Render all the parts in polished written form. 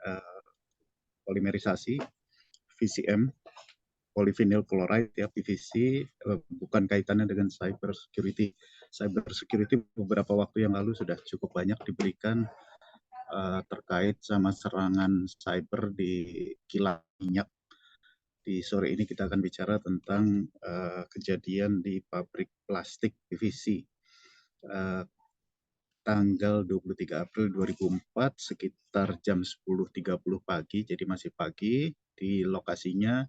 uh, polimerisasi, VCM, polyvinyl chloride ya, PVC, bukan kaitannya dengan cyber security. Cyber security beberapa waktu yang lalu sudah cukup banyak diberikan terkait sama serangan cyber di kilang minyak. Di sore ini kita akan bicara tentang kejadian di pabrik plastik PVC. Tanggal 23 April 2004 sekitar jam 10.30 pagi, jadi masih pagi, di lokasinya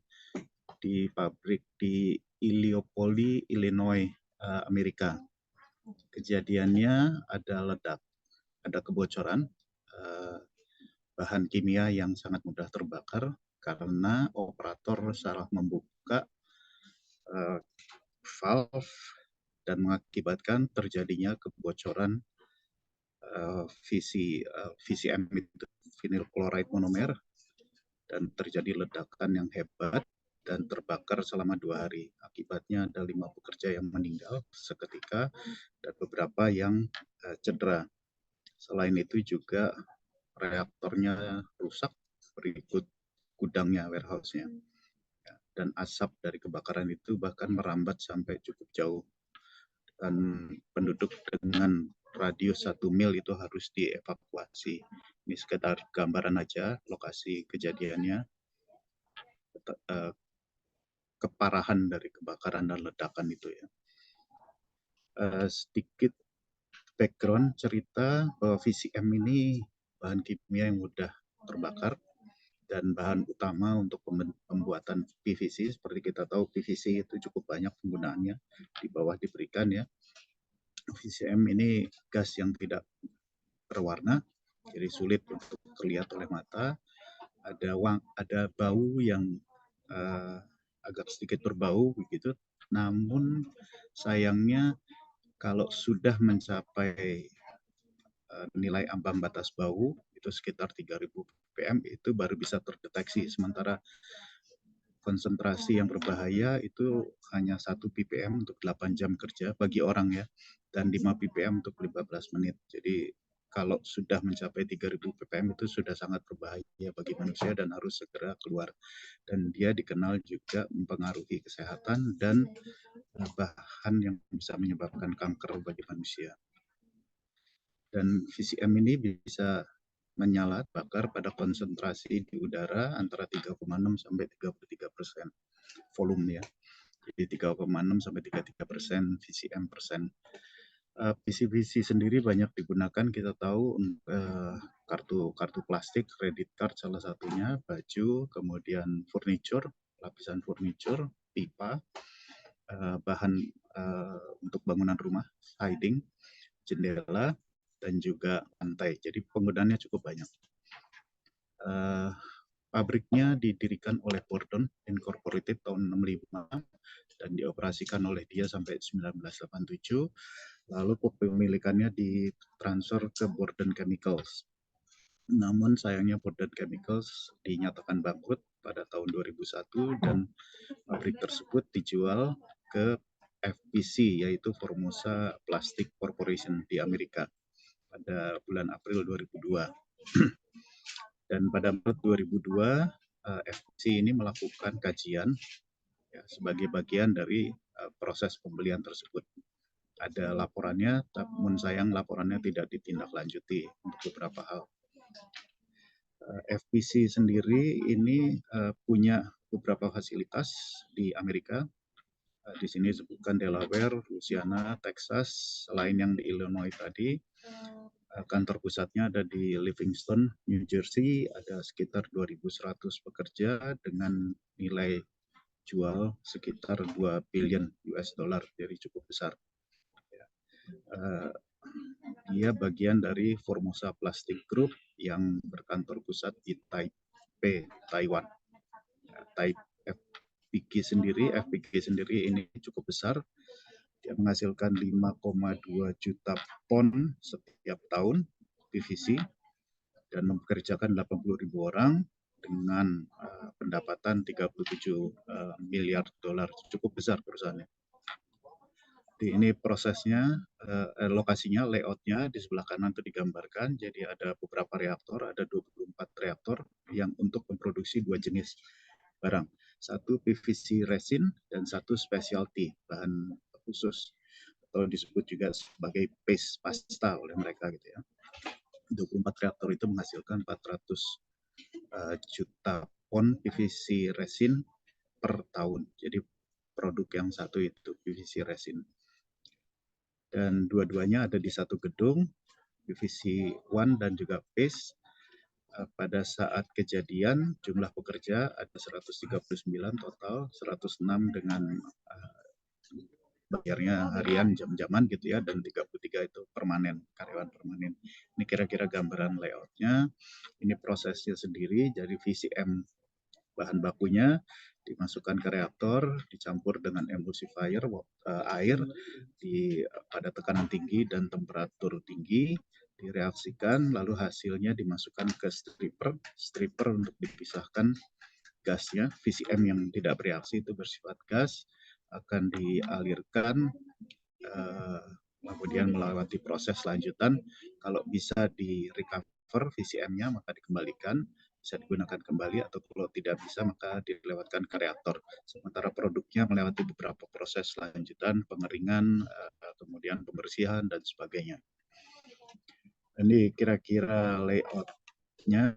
di pabrik di Illinois, Illinois, Amerika. Kejadiannya ada kebocoran bahan kimia yang sangat mudah terbakar karena operator salah membuka valve dan mengakibatkan terjadinya kebocoran VCM itu, vinyl chloride monomer, dan terjadi ledakan yang hebat dan terbakar selama 2 hari. Akibatnya ada 5 pekerja yang meninggal seketika dan beberapa yang cedera. Selain itu juga reaktornya rusak, berikut gudangnya, warehouse-nya. Dan asap dari kebakaran itu bahkan merambat sampai cukup jauh. Dan penduduk dengan radius 1 mil itu harus dievakuasi. Ini sekedar gambaran aja lokasi kejadiannya. Keparahan dari kebakaran dan ledakan itu ya. Sedikit background cerita bahwa VCM ini bahan kimia yang mudah terbakar dan bahan utama untuk pembuatan PVC. Seperti kita tahu PVC itu cukup banyak penggunaannya, di bawah diberikan ya. VCM ini gas yang tidak berwarna, jadi sulit untuk terlihat oleh mata. Ada bau yang agak sedikit berbau begitu. Namun sayangnya kalau sudah mencapai nilai ambang batas bau itu sekitar 3000 ppm itu baru bisa terdeteksi. Sementara konsentrasi yang berbahaya itu hanya 1 ppm untuk 8 jam kerja bagi orang ya, dan 5 ppm untuk 15 menit. Jadi kalau sudah mencapai 3000 ppm itu sudah sangat berbahaya bagi manusia dan harus segera keluar. Dan dia dikenal juga mempengaruhi kesehatan dan bahan yang bisa menyebabkan kanker bagi manusia. Dan VCM ini bisa menyala bakar pada konsentrasi di udara antara 3,6 sampai 33% volume ya. Jadi 3,6 sampai 33% VCM persen. PVC sendiri banyak digunakan, kita tahu kartu plastik, credit card salah satunya, baju, kemudian furniture, lapisan furniture, pipa, bahan untuk bangunan rumah, siding, jendela, dan juga lantai. Jadi penggunaannya cukup banyak. Pabriknya didirikan oleh Borden Incorporated tahun 65 dan dioperasikan oleh dia sampai 1987. Lalu kepemilikannya ditransfer ke Borden Chemicals. Namun sayangnya Borden Chemicals dinyatakan bangkrut pada tahun 2001 dan pabrik tersebut dijual ke FPC, yaitu Formosa Plastic Corporation di Amerika pada bulan April 2002. Dan pada Maret 2002 FPC ini melakukan kajian ya, sebagai bagian dari proses pembelian tersebut. Ada laporannya, namun sayang laporannya tidak ditindaklanjuti untuk beberapa hal. FPC sendiri ini punya beberapa fasilitas di Amerika. Di sini disebutkan Delaware, Louisiana, Texas, selain yang di Illinois tadi. Kantor pusatnya ada di Livingston, New Jersey, ada sekitar 2.100 pekerja dengan nilai jual sekitar 2 billion US dollar, jadi cukup besar. Dia bagian dari Formosa Plastic Group yang berkantor pusat di Taipei, Taiwan. FPG sendiri ini cukup besar. Dia menghasilkan 5,2 juta ton setiap tahun PVC dan mempekerjakan 80.000 orang dengan pendapatan 37 miliar dolar. Cukup besar perusahaannya. Ini prosesnya, lokasinya, layoutnya di sebelah kanan itu digambarkan. Jadi ada beberapa reaktor, ada 24 reaktor yang untuk memproduksi dua jenis barang. Satu PVC resin dan satu specialty, bahan khusus atau disebut juga sebagai paste pasta oleh mereka gitu ya. 24 reaktor itu menghasilkan 400 juta pon PVC resin per tahun. Jadi produk yang satu itu PVC resin. Dan dua-duanya ada di satu gedung, PVC One dan juga paste. Pada saat kejadian jumlah pekerja ada 139 total, 106 dengan bayarnya harian jam-jaman gitu ya, dan 33 itu permanen, karyawan permanen. Ini kira-kira gambaran layoutnya. Ini prosesnya sendiri, jadi VCM bahan bakunya dimasukkan ke reaktor, dicampur dengan emulsifier air pada tekanan tinggi dan temperatur tinggi, direaksikan, lalu hasilnya dimasukkan ke stripper untuk dipisahkan gasnya. VCM yang tidak bereaksi itu bersifat gas, akan dialirkan, kemudian melewati proses lanjutan. Kalau bisa di-recover VCM-nya maka dikembalikan, bisa digunakan kembali, atau kalau tidak bisa maka dilewatkan ke reaktor. Sementara produknya melewati beberapa proses lanjutan, pengeringan, kemudian pembersihan dan sebagainya. Ini kira-kira layout-nya,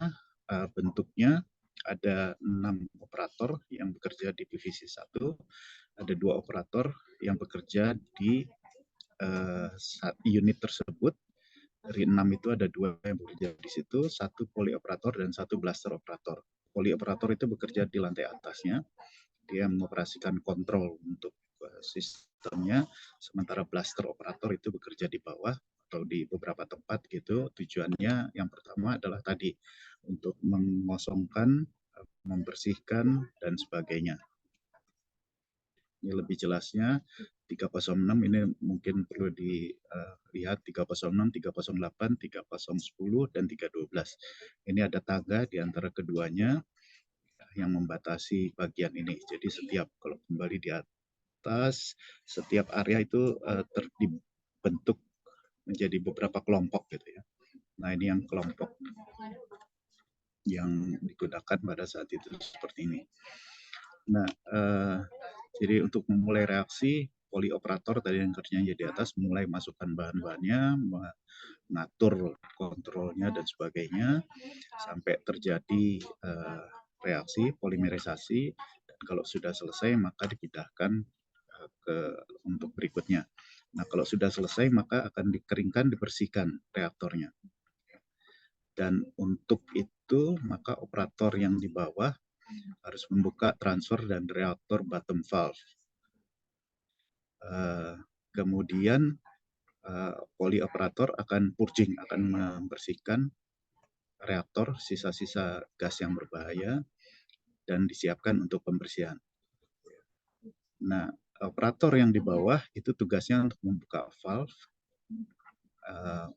bentuknya. Ada 6 operator yang bekerja di PVC 1, ada 2 operator yang bekerja di unit tersebut. Dari 6 itu ada 2 yang bekerja di situ, 1 poli operator dan 1 blaster operator. Poli operator itu bekerja di lantai atasnya, dia mengoperasikan kontrol untuk sistemnya, sementara blaster operator itu bekerja di bawah atau di beberapa tempat gitu. Tujuannya yang pertama adalah tadi untuk mengosongkan, membersihkan dan sebagainya. Ini lebih jelasnya 306 ini mungkin perlu dilihat 306, 308, 3010 dan 312. Ini ada tangga di antara keduanya yang membatasi bagian ini. Jadi setiap kalau kembali di atas, setiap area itu terbentuk menjadi beberapa kelompok gitu ya. Nah, ini yang kelompok yang digunakan pada saat itu seperti ini. Nah, jadi untuk memulai reaksi, poli operator tadi yang kerjanya di atas mulai masukkan bahan-bahannya, mengatur kontrolnya dan sebagainya, sampai terjadi reaksi polimerisasi, dan kalau sudah selesai maka dipindahkan untuk berikutnya. Nah, kalau sudah selesai maka akan dikeringkan, dibersihkan reaktornya. Dan untuk itu maka operator yang di bawah harus membuka transfer dan reaktor bottom valve. Kemudian poli operator akan purging, akan membersihkan reaktor, sisa-sisa gas yang berbahaya, dan disiapkan untuk pembersihan. Nah, operator yang di bawah itu tugasnya untuk membuka valve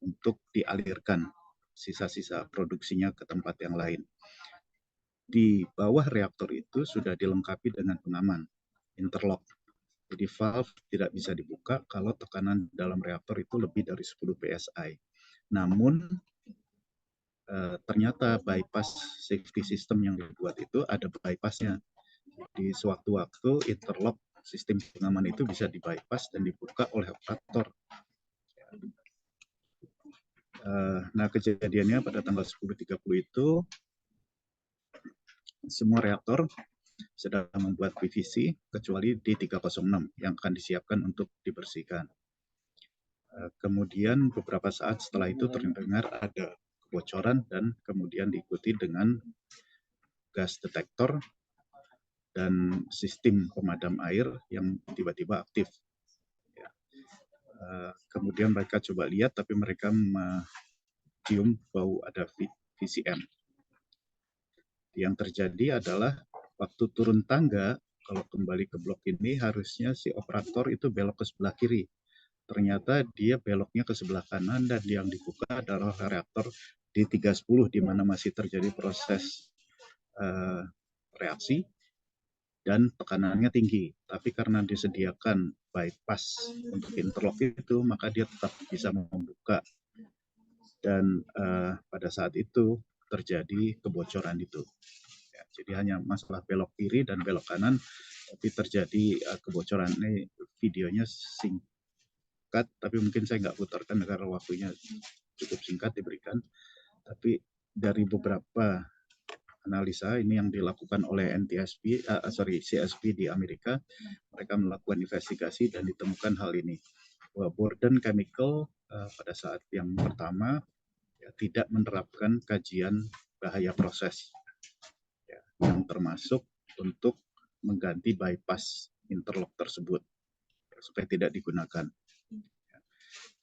untuk dialirkan sisa-sisa produksinya ke tempat yang lain. Di bawah reaktor itu sudah dilengkapi dengan pengaman, interlock. Jadi valve tidak bisa dibuka kalau tekanan dalam reaktor itu lebih dari 10 psi. Namun ternyata bypass safety system yang dibuat itu ada bypassnya. Di sewaktu-waktu interlock sistem pengaman itu bisa dibypass dan dibuka oleh operator. Nah, kejadiannya pada tanggal 10.30 itu semua reaktor sedang membuat PVC kecuali D306 yang akan disiapkan untuk dibersihkan. Kemudian beberapa saat setelah itu terdengar ada kebocoran dan kemudian diikuti dengan gas detektor dan sistem pemadam air yang tiba-tiba aktif. Kemudian mereka coba lihat tapi mereka mencium bau ada VCM. Yang terjadi adalah waktu turun tangga, kalau kembali ke blok ini harusnya si operator itu belok ke sebelah kiri. Ternyata dia beloknya ke sebelah kanan dan yang dibuka adalah reaktor D310 di mana masih terjadi proses reaksi dan tekanannya tinggi. Tapi karena disediakan bypass untuk interlock itu, maka dia tetap bisa membuka. Dan pada saat itu terjadi kebocoran itu. Ya, jadi hanya masalah belok kiri dan belok kanan, tapi terjadi kebocoran. Ini videonya singkat, tapi mungkin saya nggak putarkan karena waktunya cukup singkat diberikan. Tapi dari beberapa analisa ini yang dilakukan oleh CSP di Amerika, mereka melakukan investigasi dan ditemukan hal ini. Bahwa Borden Chemical pada saat yang pertama ya, tidak menerapkan kajian bahaya proses, ya, yang termasuk untuk mengganti bypass interlock tersebut supaya tidak digunakan.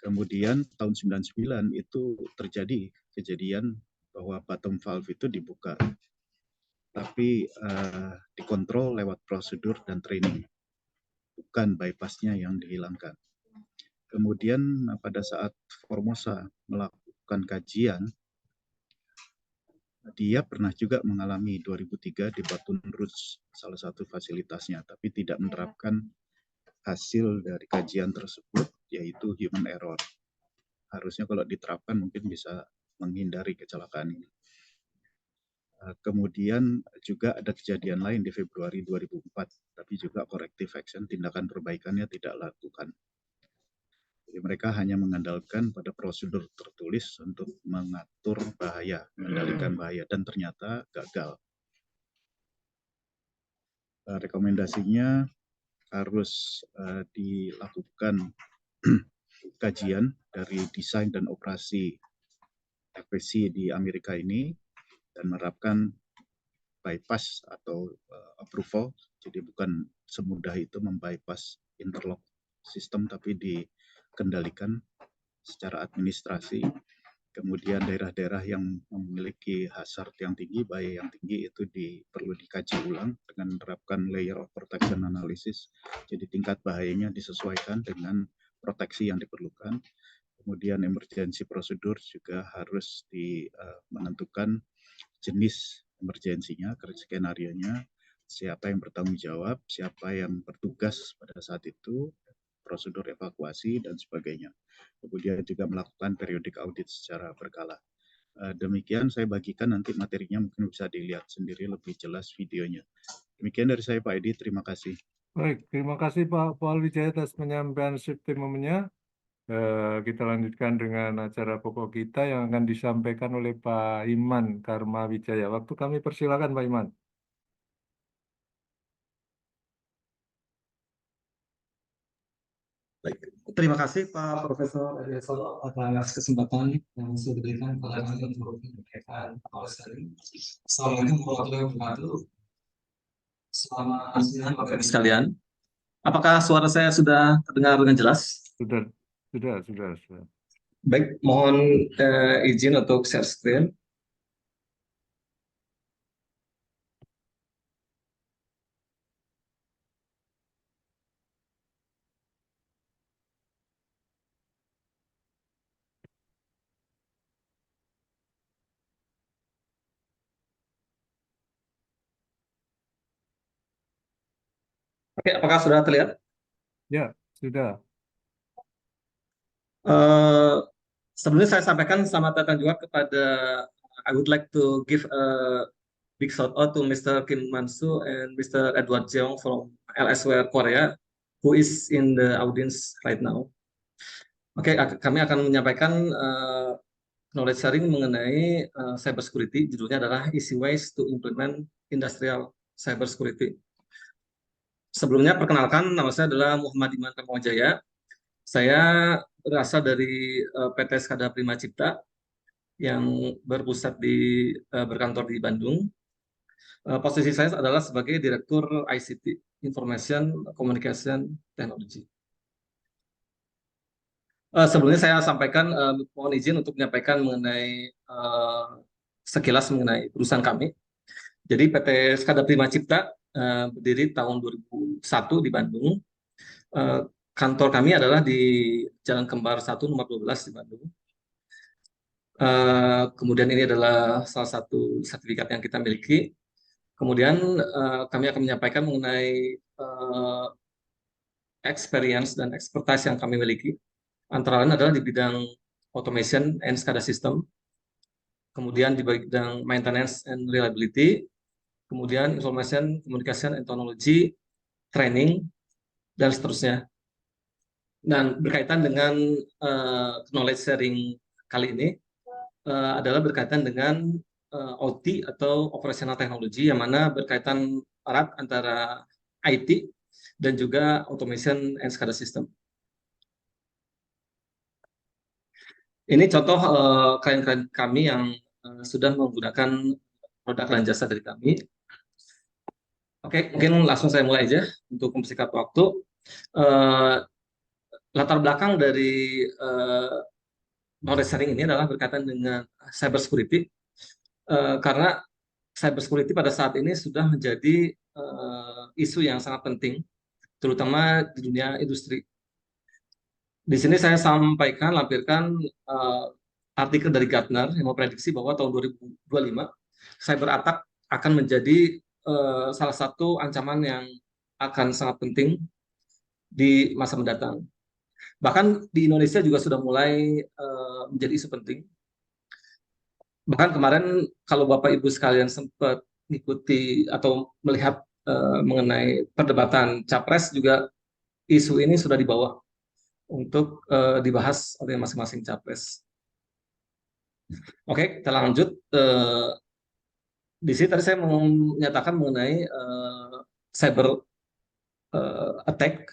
Kemudian tahun 99 itu terjadi kejadian bahwa bottom valve itu dibuka, tapi dikontrol lewat prosedur dan training, bukan bypassnya yang dihilangkan. Kemudian pada saat Formosa melakukan kajian, dia pernah juga mengalami 2003 di Baton Rouge, salah satu fasilitasnya, tapi tidak menerapkan hasil dari kajian tersebut, yaitu human error. Harusnya kalau diterapkan mungkin bisa menghindari kecelakaan ini. Kemudian juga ada kejadian lain di Februari 2004, tapi juga corrective action, tindakan perbaikannya tidak lakukan. Jadi mereka hanya mengandalkan pada prosedur tertulis untuk mengatur bahaya, mengendalikan bahaya, dan ternyata gagal. Rekomendasinya harus dilakukan kajian dari desain dan operasi FPC di Amerika ini dan menerapkan bypass atau approval. Jadi bukan semudah itu membypass interlock sistem, tapi dikendalikan secara administrasi. Kemudian daerah-daerah yang memiliki hazard yang tinggi, bahaya yang tinggi, itu perlu dikaji ulang dengan menerapkan layer of protection analysis. Jadi tingkat bahayanya disesuaikan dengan proteksi yang diperlukan. Kemudian emergency prosedur juga harus menentukan jenis emergensinya, skenario-nya, siapa yang bertanggung jawab, siapa yang bertugas pada saat itu, prosedur evakuasi, dan sebagainya. Kemudian juga melakukan periodic audit secara berkala. Demikian saya bagikan, nanti materinya mungkin bisa dilihat sendiri lebih jelas videonya. Demikian dari saya Pak Edi, terima kasih. Baik, terima kasih Pak Paul Wijaya atas penyampaian subtimumnya. Kita lanjutkan dengan acara pokok kita yang akan disampaikan oleh Pak Iman Karma Wijaya. Waktu kami persilakan Pak Iman. Baik, terima kasih Pak Profesor Eliasolo atas kesempatan yang sudah diberikan kepada kami untuk menyampaikan awal sekali. Assalamualaikum warahmatullahi wabarakatuh. Selamat siang Bapak Ibu sekalian. Apakah suara saya sudah terdengar dengan jelas? Sudah. Baik, mohon izin untuk share screen. Oke, apakah sudah terlihat? Ya, sudah. Sebelumnya saya sampaikan selamat datang juga kepada I would like to give a big shout out to Mr. Kim Mansu and Mr. Edward Jeong from LSWR Korea who is in the audience right now. Oke, kami akan menyampaikan knowledge sharing mengenai cyber security. Judulnya adalah Easy Ways to Implement Industrial Cyber Security. Sebelumnya perkenalkan, nama saya adalah Muhammad Iman Karmawajaya. Saya berasal dari PT Skada Prima Cipta yang berkantor di Bandung. Posisi saya adalah sebagai Direktur ICT, Information Communication Technology. Sebelumnya saya sampaikan, mohon izin untuk menyampaikan mengenai sekilas mengenai perusahaan kami. Jadi PT Skada Prima Cipta berdiri tahun 2001 di Bandung. Kantor kami adalah di Jalan Kembar 1 nomor 12 di Bandung. Kemudian ini adalah salah satu sertifikat yang kita miliki. Kemudian kami akan menyampaikan mengenai experience dan expertise yang kami miliki. Antara lain adalah di bidang automation and SCADA system. kemudian di bidang maintenance and reliability, kemudian information, communication and technology, training, dan seterusnya. Dan berkaitan dengan knowledge sharing kali ini adalah berkaitan dengan OT atau operational technology, yang mana berkaitan erat antara IT dan juga automation and SCADA system. Ini contoh klien-klien kami yang sudah menggunakan produk dan jasa dari kami. Oke, mungkin langsung saya mulai aja untuk mempersingkat waktu. Latar belakang dari knowledge sharing ini adalah berkaitan dengan cyber security, karena cyber security pada saat ini sudah menjadi isu yang sangat penting, terutama di dunia industri. Di sini saya sampaikan, lampirkan artikel dari Gartner yang memprediksi bahwa tahun 2025 cyber attack akan menjadi salah satu ancaman yang akan sangat penting di masa mendatang. Bahkan di Indonesia juga sudah mulai menjadi isu penting. Bahkan kemarin kalau Bapak Ibu sekalian sempat mengikuti atau melihat mengenai perdebatan Capres, juga isu ini sudah dibawa untuk dibahas oleh masing-masing Capres. Oke, kita lanjut. Di sini tadi saya mau menyatakan mengenai cyber attack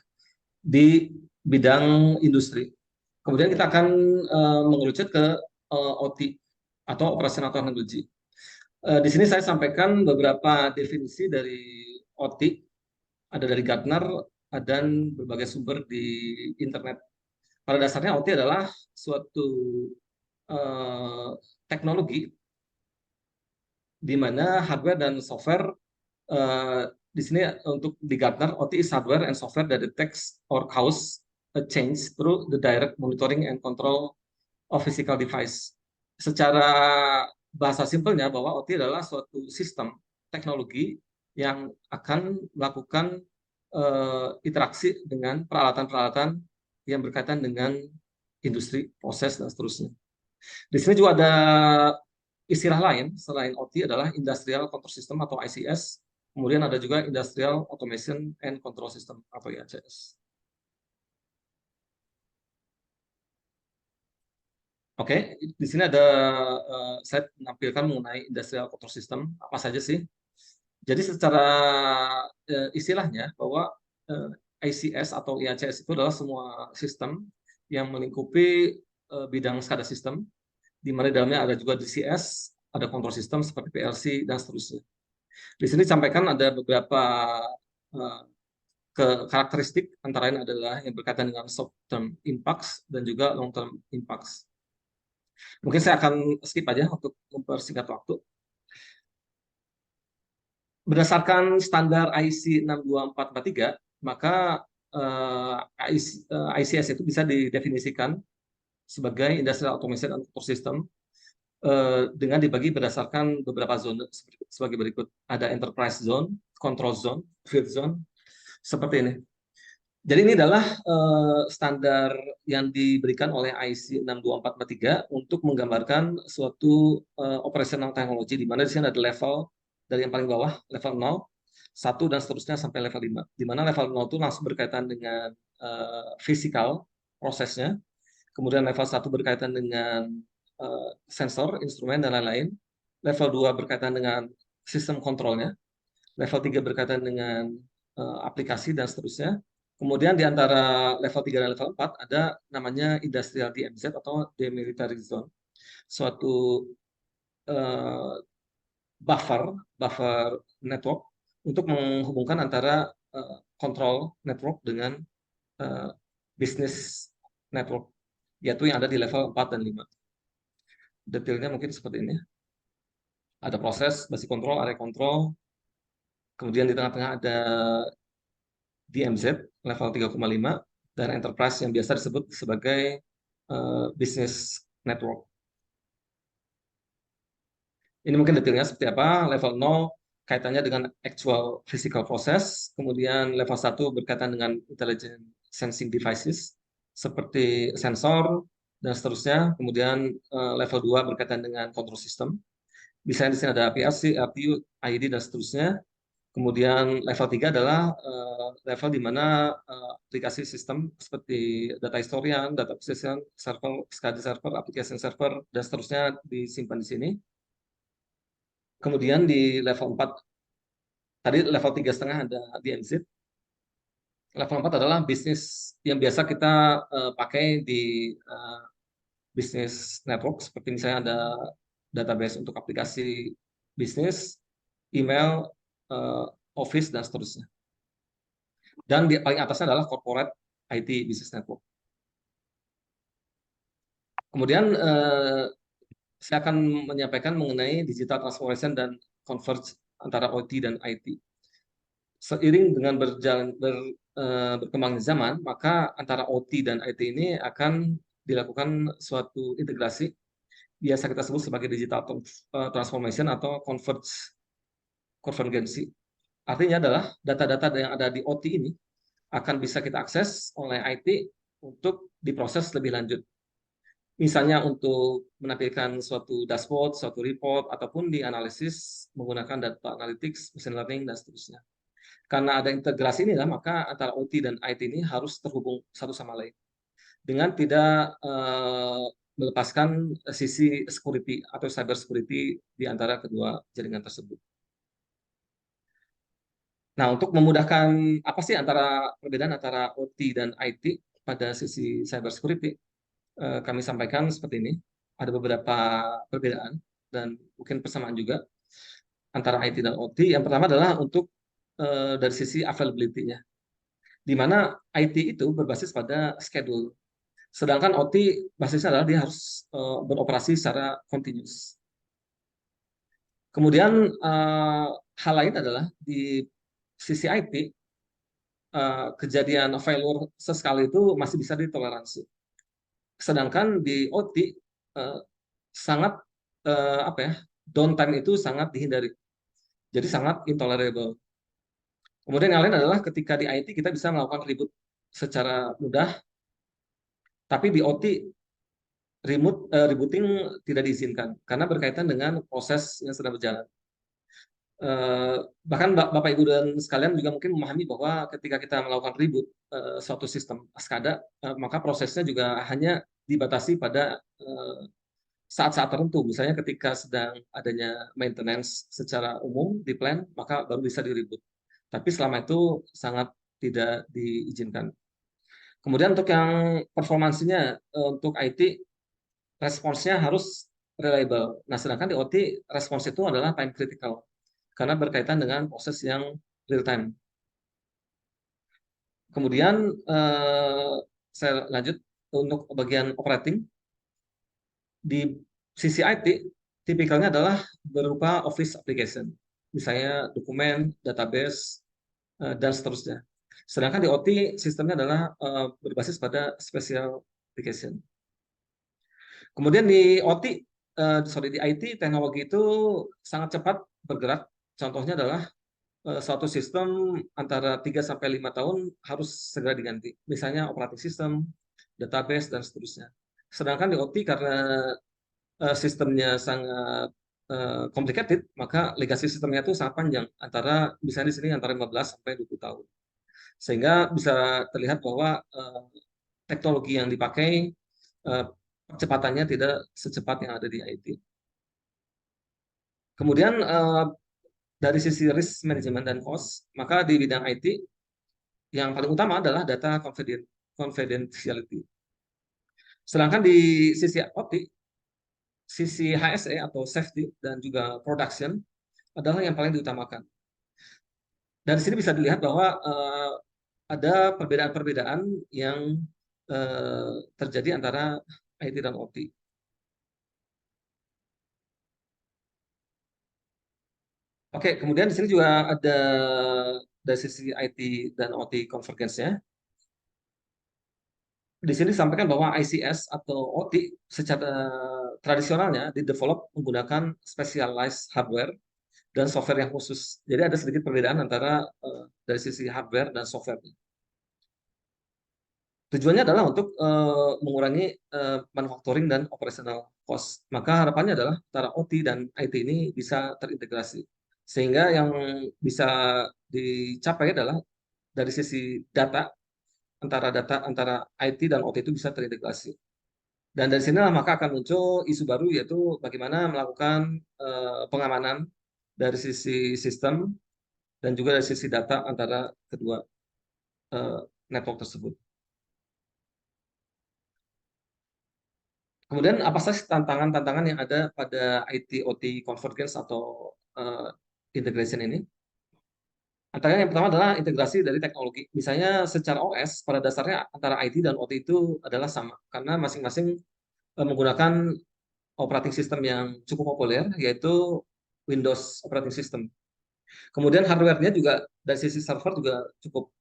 di bidang industri. Kemudian kita akan mengerucut ke OT atau operational technology. Di sini saya sampaikan beberapa definisi dari OT, ada dari Gartner dan berbagai sumber di internet. Pada dasarnya OT adalah suatu teknologi di mana hardware dan software, di sini untuk di Gartner, OT is hardware and software that detects or cause a change through the direct monitoring and control of physical device. Secara bahasa simpelnya, bahwa OT adalah suatu sistem teknologi yang akan melakukan interaksi dengan peralatan-peralatan yang berkaitan dengan industri, proses, dan seterusnya. Di sini juga ada istilah lain selain OT adalah Industrial Control System atau ICS. Kemudian ada juga Industrial Automation and Control System atau IACS. Oke, di sini ada saya menampilkan mengenai Industrial Control System apa saja sih. Jadi secara istilahnya bahwa ICS atau IACS itu adalah semua sistem yang melingkupi bidang SCADA system, di mana di dalamnya ada juga DCS, ada control system seperti PLC, dan seterusnya. Di sini disampaikan ada beberapa karakteristik, antara lain adalah yang berkaitan dengan short term impacts dan juga long term impacts. Mungkin saya akan skip aja untuk mempersingkat waktu. Berdasarkan standar IC 62443, maka ICS itu bisa didefinisikan sebagai Industrial Automation and Control System dengan dibagi berdasarkan beberapa zona sebagai berikut. Ada Enterprise Zone, Control Zone, Field Zone, seperti ini. Jadi ini adalah standar yang diberikan oleh IC 62443 untuk menggambarkan suatu operational technology, di mana di sini ada level dari yang paling bawah, level 0, 1, dan seterusnya sampai level 5. Di mana level 0 itu langsung berkaitan dengan physical prosesnya. Kemudian level 1 berkaitan dengan sensor, instrumen, dan lain-lain. Level 2 berkaitan dengan sistem kontrolnya. Level 3 berkaitan dengan aplikasi, dan seterusnya. Kemudian di antara level 3 dan level 4 ada namanya Industrial DMZ atau Demilitarized Zone. Suatu buffer network untuk menghubungkan antara control network dengan business network, yaitu yang ada di level 4 dan 5. Detailnya mungkin seperti ini. Ada proses, basic control, area control. Kemudian di tengah-tengah ada DMZ level 3,5 dan enterprise yang biasa disebut sebagai business network. Ini mungkin detailnya seperti apa. Level 0 kaitannya dengan actual physical process. Kemudian level 1 berkaitan dengan intelligent sensing devices seperti sensor, dan seterusnya. Kemudian level 2 berkaitan dengan control system. Misalnya di sini ada PLC, APU, ID, dan seterusnya. Kemudian level 3 adalah level di mana aplikasi sistem seperti data historian, data persission, server, SCADA server, application server, dan seterusnya disimpan di sini. Kemudian di level 4, tadi level 3,5 ada DMZ. Level 4 adalah bisnis yang biasa kita pakai di bisnis network, seperti misalnya ada database untuk aplikasi bisnis, email, office, dan seterusnya. Dan di paling atasnya adalah corporate IT business network. Kemudian saya akan menyampaikan mengenai digital transformation dan converge antara OT dan IT. Seiring dengan berkembangnya zaman, maka antara OT dan IT ini akan dilakukan suatu integrasi, biasa kita sebut sebagai digital transformation atau konvergensi. Artinya adalah data-data yang ada di OT ini akan bisa kita akses oleh IT untuk diproses lebih lanjut. Misalnya untuk menampilkan suatu dashboard, suatu report, ataupun dianalisis menggunakan data analytics, machine learning, dan seterusnya. Karena ada integrasi inilah, maka antara OT dan IT ini harus terhubung satu sama lain. Dengan tidak melepaskan sisi security atau cyber security di antara kedua jaringan tersebut. Nah, untuk memudahkan apa sih perbedaan antara OT dan IT pada sisi cyber security, kami sampaikan seperti ini. Ada beberapa perbedaan dan mungkin persamaan juga antara IT dan OT. Yang pertama adalah untuk dari sisi availability-nya, di mana IT itu berbasis pada schedule, sedangkan OT basisnya adalah dia harus beroperasi secara continuous. Kemudian hal lain adalah di sisi IT, kejadian failure sesekali itu masih bisa ditoleransi. Sedangkan di OT sangat downtime itu sangat dihindari. Jadi sangat intolerable. Kemudian yang lain adalah ketika di IT kita bisa melakukan reboot secara mudah, tapi di OT rebooting tidak diizinkan karena berkaitan dengan proses yang sedang berjalan. Bahkan Bapak Ibu dan sekalian juga mungkin memahami bahwa ketika kita melakukan reboot suatu sistem SCADA, maka prosesnya juga hanya dibatasi pada saat-saat tertentu. Misalnya ketika sedang adanya maintenance secara umum di plan, maka baru bisa di-reboot. Tapi selama itu sangat tidak diizinkan. Kemudian untuk yang performansinya, untuk IT, responsnya harus reliable. Nah, sedangkan di OT, respons itu adalah time critical, karena berkaitan dengan proses yang real time. Kemudian saya lanjut untuk bagian operating. Di sisi IT, tipikalnya adalah berupa office application, misalnya dokumen, database, dan seterusnya. Sedangkan di OT, sistemnya adalah berbasis pada special application. Kemudian di di IT, teknologi itu sangat cepat bergerak. Contohnya adalah suatu sistem antara 3-5 tahun harus segera diganti. Misalnya operating system, database, dan seterusnya. Sedangkan di OT karena sistemnya sangat complicated, maka legasi sistemnya itu sangat panjang, antara misalnya di sini antara 15 sampai 20 tahun. Sehingga bisa terlihat bahwa teknologi yang dipakai kecepatannya tidak secepat yang ada di IT. Kemudian dari sisi risk management dan cost, maka di bidang IT yang paling utama adalah data confidentiality. Sedangkan di sisi OT, sisi HSE atau safety dan juga production adalah yang paling diutamakan. Dan di sini bisa dilihat bahwa ada perbedaan-perbedaan yang terjadi antara IT dan OT. Oke, kemudian di sini juga ada dari sisi IT dan OT convergence-nya. Di sini disampaikan bahwa ICS atau OT secara tradisionalnya didevelop menggunakan specialized hardware dan software yang khusus. Jadi ada sedikit perbedaan antara dari sisi hardware dan software. Tujuannya adalah untuk mengurangi manufacturing dan operational cost. Maka harapannya adalah antara OT dan IT ini bisa terintegrasi. Sehingga yang bisa dicapai adalah dari sisi data antara IT dan OT itu bisa terintegrasi. Dan dari sinilah maka akan muncul isu baru, yaitu bagaimana melakukan pengamanan dari sisi sistem dan juga dari sisi data antara kedua network tersebut. Kemudian apa saja tantangan-tantangan yang ada pada IT/OT convergence atau integration ini? Antara yang pertama adalah integrasi dari teknologi. Misalnya secara OS pada dasarnya antara IT dan OT itu adalah sama karena masing-masing menggunakan operating system yang cukup populer, yaitu Windows operating system. Kemudian hardware-nya juga dari sisi server juga cukup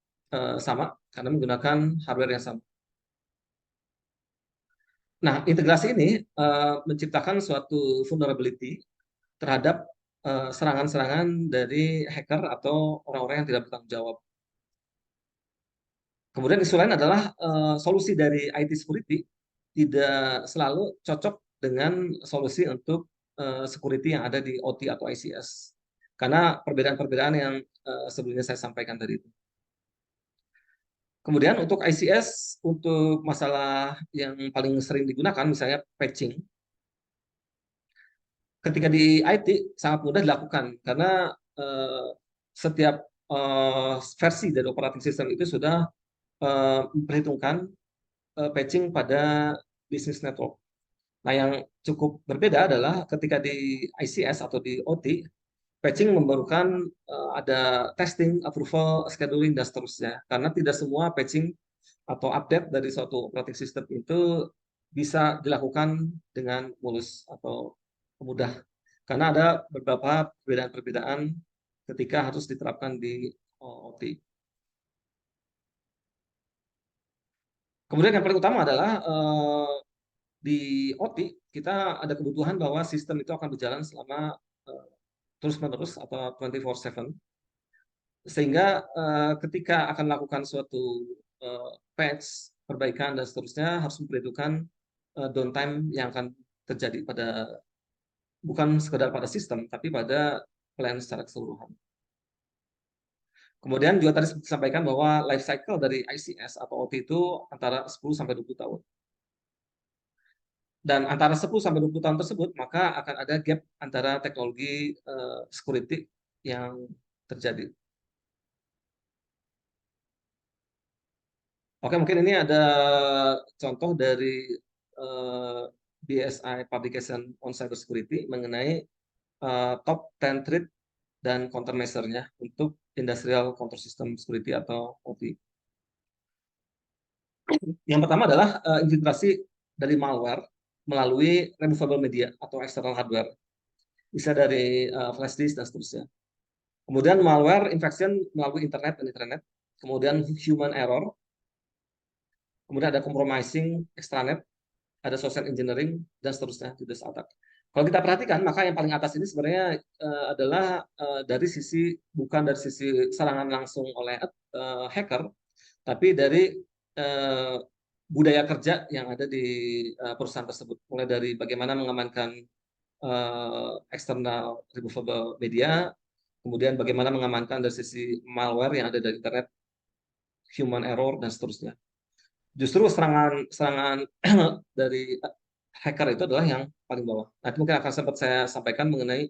sama karena menggunakan hardware yang sama. Nah, integrasi ini menciptakan suatu vulnerability terhadap serangan-serangan dari hacker atau orang-orang yang tidak bertanggung jawab. Kemudian isu lain adalah solusi dari IT security tidak selalu cocok dengan solusi untuk security yang ada di OT atau ICS. Karena perbedaan-perbedaan yang sebelumnya saya sampaikan tadi itu. Kemudian untuk ICS, untuk masalah yang paling sering digunakan, misalnya patching, ketika di IT sangat mudah dilakukan karena setiap versi dari operating system itu sudah memperhitungkan patching pada business network. Nah, yang cukup berbeda adalah ketika di ICS atau di OT, patching memerlukan ada testing, approval, scheduling, dan seterusnya. Karena tidak semua patching atau update dari suatu operating system itu bisa dilakukan dengan mulus atau mudah. Karena ada beberapa perbedaan-perbedaan ketika harus diterapkan di OT. Kemudian yang paling utama adalah di OT kita ada kebutuhan bahwa sistem itu akan berjalan selama terus-menerus atau 24/7. Sehingga ketika akan melakukan suatu patch, perbaikan, dan seterusnya harus memperhitungkan downtime yang akan terjadi pada bukan sekedar pada sistem, tapi pada plan secara keseluruhan. Kemudian juga tadi disampaikan bahwa life cycle dari ICS atau OT itu antara 10-20 tahun. Dan antara 10-20 tahun tersebut, maka akan ada gap antara teknologi security yang terjadi. Oke, mungkin ini ada contoh dari BSI Publication on Cybersecurity mengenai top 10 threat dan countermeasure-nya untuk Industrial Control System Security atau OT. Yang pertama adalah infiltrasi dari malware melalui removable media atau external hardware. Bisa dari flash disk dan seterusnya. Kemudian malware infection melalui internet dan intranet. Kemudian human error. Kemudian ada compromising extranet, ada social engineering, dan seterusnya, DDoS attack. Kalau kita perhatikan, maka yang paling atas ini sebenarnya adalah dari sisi, bukan dari sisi serangan langsung oleh hacker, tapi dari budaya kerja yang ada di perusahaan tersebut. Mulai dari bagaimana mengamankan external removable media, kemudian bagaimana mengamankan dari sisi malware yang ada dari internet, human error, dan seterusnya. Justru serangan dari hacker itu adalah yang paling bawah. Nanti mungkin akan sempat saya sampaikan mengenai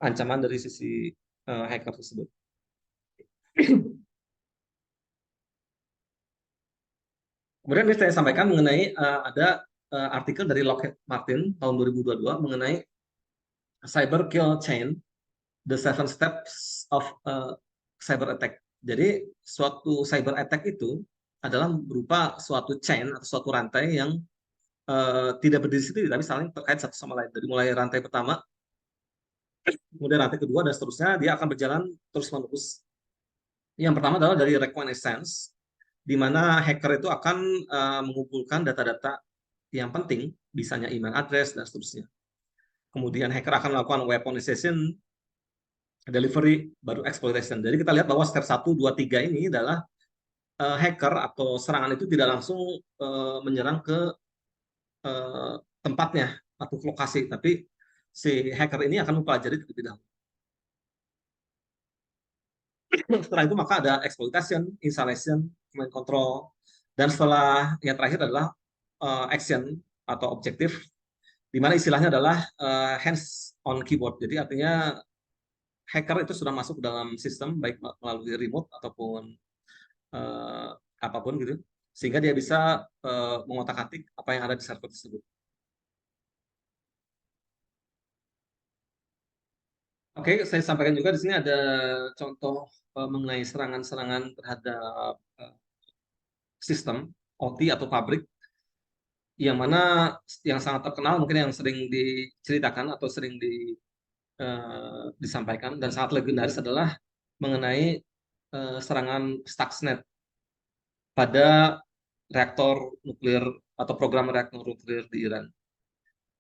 ancaman dari sisi hacker tersebut. Kemudian saya sampaikan mengenai ada artikel dari Lockheed Martin tahun 2022 mengenai cyber kill chain, the 7 steps of cyber attack. Jadi suatu cyber attack itu adalah berupa suatu chain atau suatu rantai yang tidak berdiri sendiri tapi saling terkait satu sama lain. Dari mulai rantai pertama, kemudian rantai kedua, dan seterusnya, dia akan berjalan terus-menerus. Yang pertama adalah dari reconnaissance, di mana hacker itu akan mengumpulkan data-data yang penting, misalnya email address, dan seterusnya. Kemudian hacker akan melakukan weaponization, delivery, baru exploitation. Jadi kita lihat bahwa step 1, 2, 3 ini adalah hacker atau serangan itu tidak langsung menyerang ke tempatnya atau lokasi, tapi si hacker ini akan mempelajari terlebih dahulu. Setelah itu maka ada exploitation, installation, command control, dan setelah yang terakhir adalah action atau objektif, di mana istilahnya adalah hands on keyboard. Jadi artinya hacker itu sudah masuk dalam sistem baik melalui remote ataupun apapun gitu, sehingga dia bisa mengotak-atik apa yang ada di server tersebut. Oke, saya sampaikan juga di sini ada contoh mengenai serangan-serangan terhadap sistem OT atau pabrik, yang mana yang sangat terkenal mungkin yang sering diceritakan atau sering disampaikan dan sangat legendaris adalah mengenai serangan Stuxnet pada reaktor nuklir atau program reaktor nuklir di Iran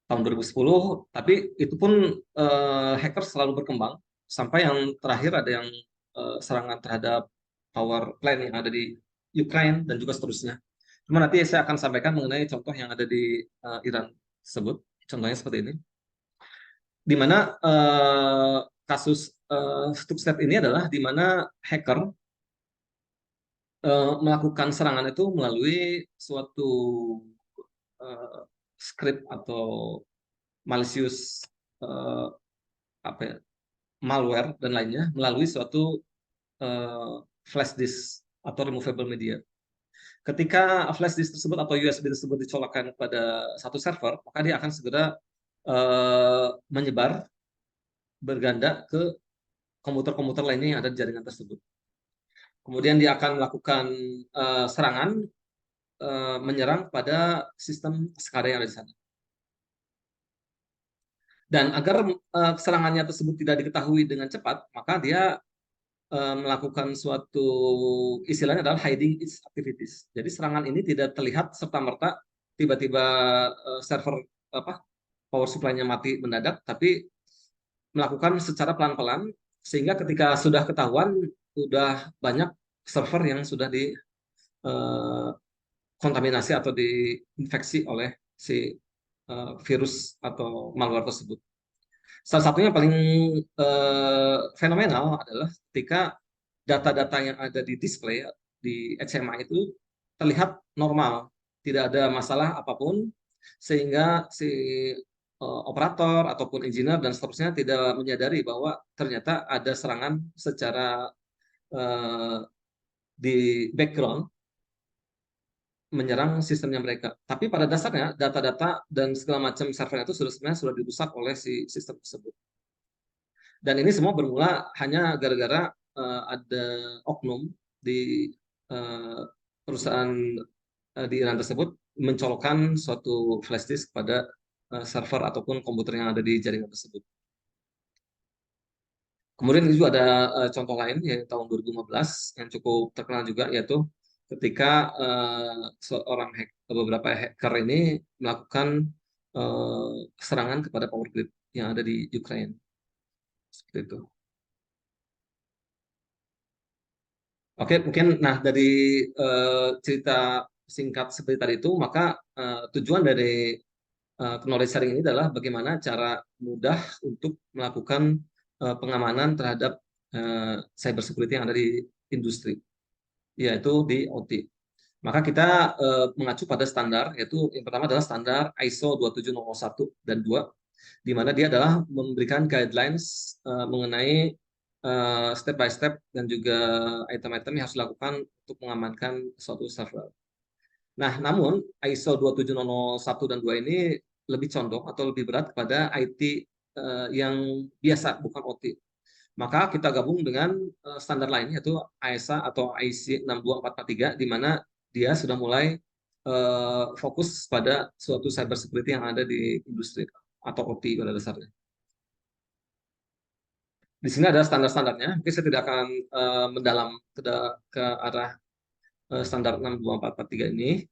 tahun 2010. Tapi itu pun hacker selalu berkembang sampai yang terakhir ada yang serangan terhadap power plant yang ada di Ukraina dan juga seterusnya. Cuma nanti saya akan sampaikan mengenai contoh yang ada di Iran tersebut. Contohnya seperti ini, di mana kasus Stuxnet ini adalah di mana hacker melakukan serangan itu melalui suatu script atau malicious apa ya, malware dan lainnya melalui suatu flash disk atau removable media. Ketika flash disk tersebut atau USB tersebut dicolokkan pada satu server, maka dia akan segera menyebar berganda ke komputer-komputer lainnya yang ada di jaringan tersebut. Kemudian dia akan melakukan serangan menyerang pada sistem SCADA yang ada di sana. Dan agar serangannya tersebut tidak diketahui dengan cepat, maka dia melakukan suatu istilahnya adalah hiding its activities. Jadi serangan ini tidak terlihat serta-merta tiba-tiba server power supply-nya mati mendadak, tapi melakukan secara pelan-pelan sehingga ketika sudah ketahuan sudah banyak server yang sudah dikontaminasi atau diinfeksi oleh si virus atau malware tersebut. Salah satunya paling fenomenal adalah ketika data-data yang ada di display di HMI itu terlihat normal, tidak ada masalah apapun, sehingga si operator ataupun engineer dan seterusnya tidak menyadari bahwa ternyata ada serangan secara di background menyerang sistemnya mereka. Tapi pada dasarnya data-data dan segala macam servernya itu sebenarnya sudah dirusak oleh si sistem tersebut. Dan ini semua bermula hanya gara-gara ada oknum di perusahaan di Iran tersebut mencolokkan suatu flash disk pada server ataupun komputer yang ada di jaringan tersebut. Kemudian itu ada contoh lain ya tahun 2015 yang cukup terkenal juga, yaitu ketika beberapa hacker ini melakukan serangan kepada power grid yang ada di Ukraina. Seperti itu. Oke, mungkin dari cerita singkat seperti tadi itu, maka tujuan dari knowledge sharing ini adalah bagaimana cara mudah untuk melakukan pengamanan terhadap cyber security yang ada di industri, yaitu di OT. Maka kita mengacu pada standar, yaitu yang pertama adalah standar ISO 27001 dan 2, di mana dia adalah memberikan guidelines mengenai step by step dan juga item-item yang harus dilakukan untuk mengamankan suatu server. Nah, namun ISO 27001 dan 2 ini lebih condong atau lebih berat kepada IT yang biasa, bukan OT. Maka kita gabung dengan standar lain, yaitu ISA atau IC 62443, di mana dia sudah mulai fokus pada suatu cyber security yang ada di industri atau OT pada dasarnya. Di sini ada standar-standarnya, mungkin saya tidak akan mendalam ke arah standar 62443 ini,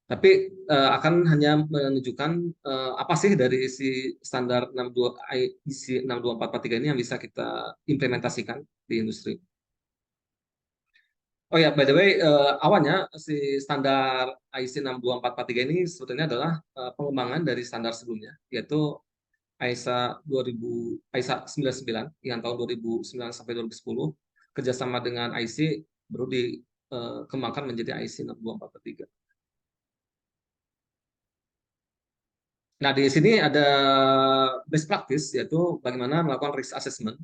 tapi akan hanya menunjukkan apa sih dari si standar IC 62443 ini yang bisa kita implementasikan di industri. Oh ya, by the way, awalnya si standar IC 62443 ini sebetulnya adalah pengembangan dari standar sebelumnya, yaitu ISA 2000, ISA 99 yang tahun 2009 sampai 2010 kerjasama dengan IC baru dikembangkan menjadi IC 62443. Nah, di sini ada best practice, yaitu bagaimana melakukan risk assessment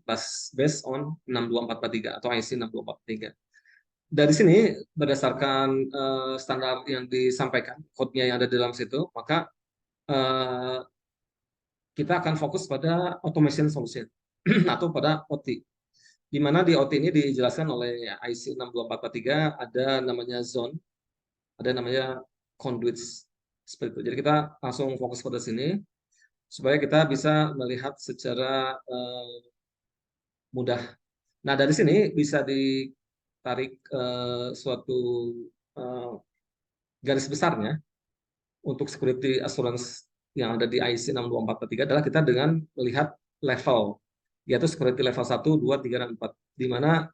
based on 62443 atau IC 62443. Dari sini, berdasarkan standar yang disampaikan, code-nya yang ada di dalam situ, maka kita akan fokus pada automation solution atau pada OT. Di mana di OT ini dijelaskan oleh IC 62443 ada namanya zone, ada namanya conduits, seperti itu. Jadi kita langsung fokus pada sini supaya kita bisa melihat secara mudah. Nah, dari sini bisa ditarik suatu garis besarnya untuk security assurance yang ada di IC 62443 adalah kita dengan melihat level, yaitu security level 1, 2, 3, dan 4, di mana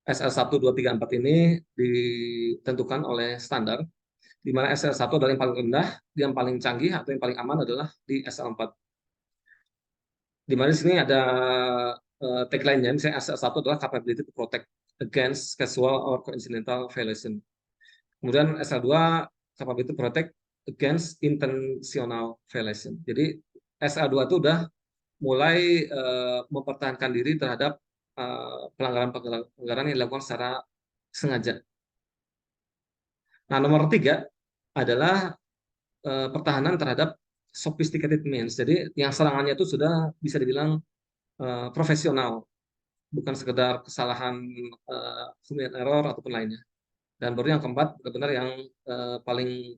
SL1, 2, 3, 4 ini ditentukan oleh standar, di mana SL1 adalah yang paling rendah, yang paling canggih atau yang paling aman adalah di SL4. Di mana di sini ada tagline-nya, misalnya SL1 adalah capability to protect against casual or coincidental violation. Kemudian SL2 capability to protect against intentional violation. Jadi SL2 itu udah mulai mempertahankan diri terhadap pelanggaran yang dilakukan secara sengaja. Nah, nomor 3 adalah pertahanan terhadap sophisticated means. Jadi yang serangannya itu sudah bisa dibilang profesional, bukan sekedar kesalahan human error ataupun lainnya. Dan baru yang keempat benar-benar yang paling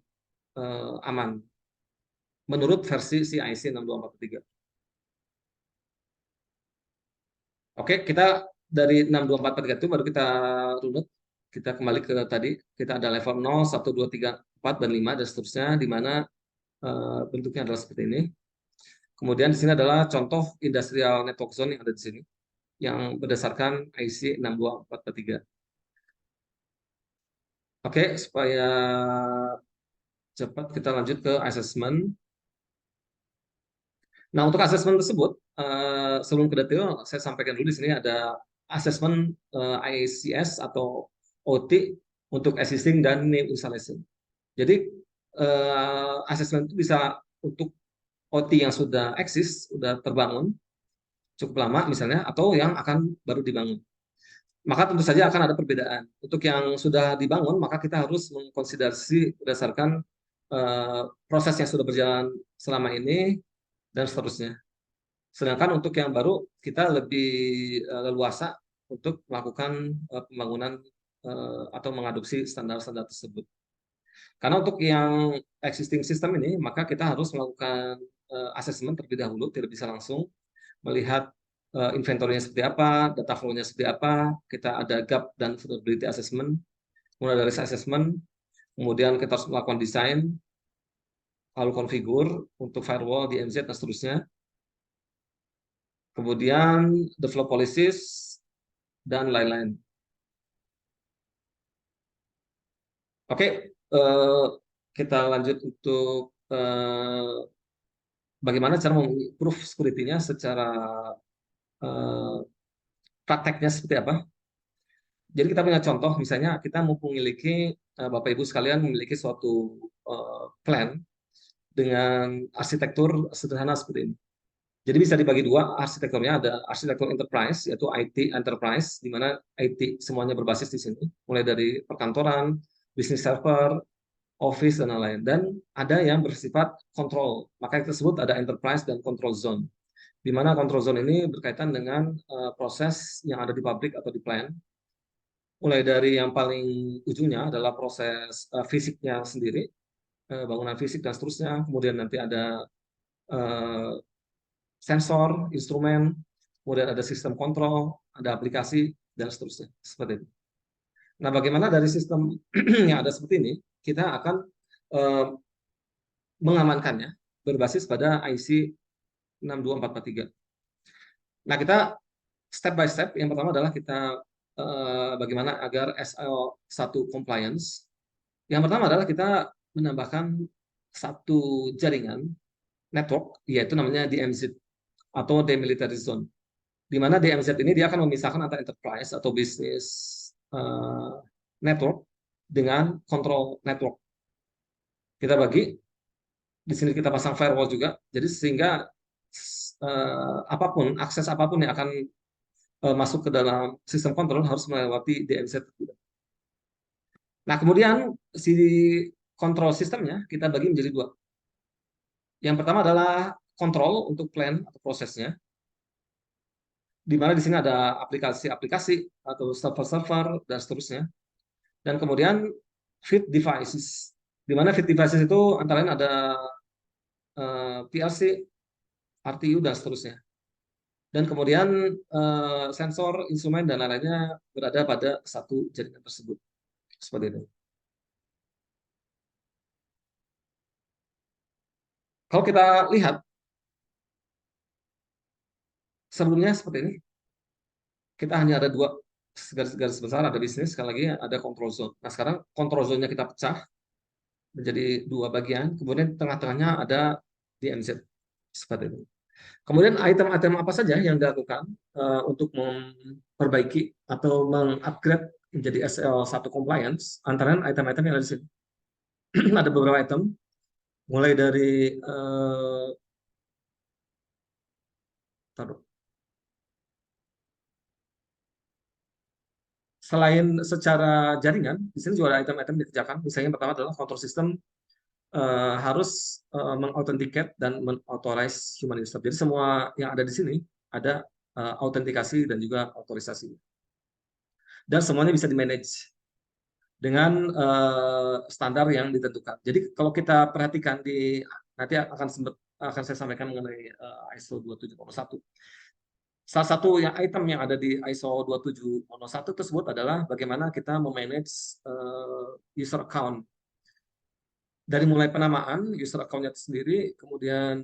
aman menurut versi CIC 62443. Oke, kita dari 62443 itu baru kita runut, kita kembali ke tadi, kita ada level 0, 1, 2, 3, 4, dan 5, dan seterusnya, di mana bentuknya adalah seperti ini. Kemudian di sini adalah contoh industrial network zone yang ada di sini, yang berdasarkan IC 62443. Oke, supaya cepat kita lanjut ke assessment. Nah, untuk assessment tersebut, sebelum ke detail, saya sampaikan dulu di sini ada assessment ICS atau OT untuk existing dan new installation. Jadi, assessment itu bisa untuk OT yang sudah eksis, sudah terbangun, cukup lama misalnya, atau yang akan baru dibangun. Maka tentu saja akan ada perbedaan. Untuk yang sudah dibangun, maka kita harus mengkonsiderasi berdasarkan proses yang sudah berjalan selama ini, dan seterusnya. Sedangkan untuk yang baru, kita lebih leluasa untuk melakukan pembangunan atau mengadopsi standar-standar tersebut. Karena untuk yang existing system ini, maka kita harus melakukan assessment terlebih dahulu, tidak bisa langsung melihat inventory-nya seperti apa, data flow-nya seperti apa, kita ada gap dan vulnerability assessment, mulai dari assessment, kemudian kita harus melakukan desain, lalu configure untuk firewall, DMZ, dan seterusnya. Kemudian the flow policies, dan lain-lain. Oke, kita lanjut untuk bagaimana cara mengimprove security-nya secara prakteknya seperti apa. Jadi kita punya contoh, misalnya kita memiliki, Bapak Ibu sekalian memiliki suatu plan dengan arsitektur sederhana seperti ini. Jadi bisa dibagi dua arsitekturnya, ada arsitektur enterprise, yaitu IT enterprise, di mana IT semuanya berbasis di sini, mulai dari perkantoran, bisnis server, office, dan lain-lain. Dan ada yang bersifat control, maka yang tersebut ada enterprise dan control zone, di mana control zone ini berkaitan dengan proses yang ada di pabrik atau di plant, mulai dari yang paling ujungnya adalah proses fisiknya sendiri, bangunan fisik dan seterusnya, kemudian nanti ada sensor, instrumen, kemudian ada sistem kontrol, ada aplikasi, dan seterusnya. Seperti itu. Nah, bagaimana dari sistem yang ada seperti ini, kita akan mengamankannya berbasis pada IC 62443. Nah, kita step by step, yang pertama adalah kita bagaimana agar SL1 compliance. Yang pertama adalah kita menambahkan satu jaringan network, yaitu namanya DMZ atau Demilitarized Zone. Di mana DMZ ini dia akan memisahkan antara enterprise atau bisnis network dengan control network. Kita bagi, di sini kita pasang firewall juga, jadi sehingga akses apapun yang akan masuk ke dalam sistem kontrol harus melewati DMZ. Nah, kemudian si kontrol sistemnya kita bagi menjadi dua. Yang pertama adalah kontrol untuk plan atau prosesnya, di mana di sini ada aplikasi-aplikasi atau server-server dan seterusnya. Dan kemudian feed devices, di mana feed devices itu antara lain ada PLC, RTU dan seterusnya. Dan kemudian sensor, instrumen dan lain-lainnya berada pada satu jaringan tersebut. Seperti itu. Kalau kita lihat sebelumnya seperti ini, kita hanya ada dua garis besar, ada bisnis, sekali lagi ada control zone. Nah, sekarang control zone-nya kita pecah menjadi dua bagian, kemudian tengah-tengahnya ada DMZ. Seperti itu. Kemudian item-item apa saja yang dilakukan untuk memperbaiki atau mengupgrade menjadi SL1 compliance, antara item-item yang ada di sini. Ada beberapa item, mulai dari selain secara jaringan, di sini juga ada item-item dikerjakan. Misalnya yang pertama adalah control system harus mengauthenticate dan menauthorize human user. Jadi semua yang ada di sini ada autentikasi dan juga otorisasi. Dan semuanya bisa di-manage dengan standar yang ditentukan. Jadi kalau kita perhatikan nanti akan saya sampaikan mengenai ISO 27001. Salah satu item yang ada di ISO 27001 tersebut adalah bagaimana kita memanage user account. Dari mulai penamaan user account-nya sendiri, kemudian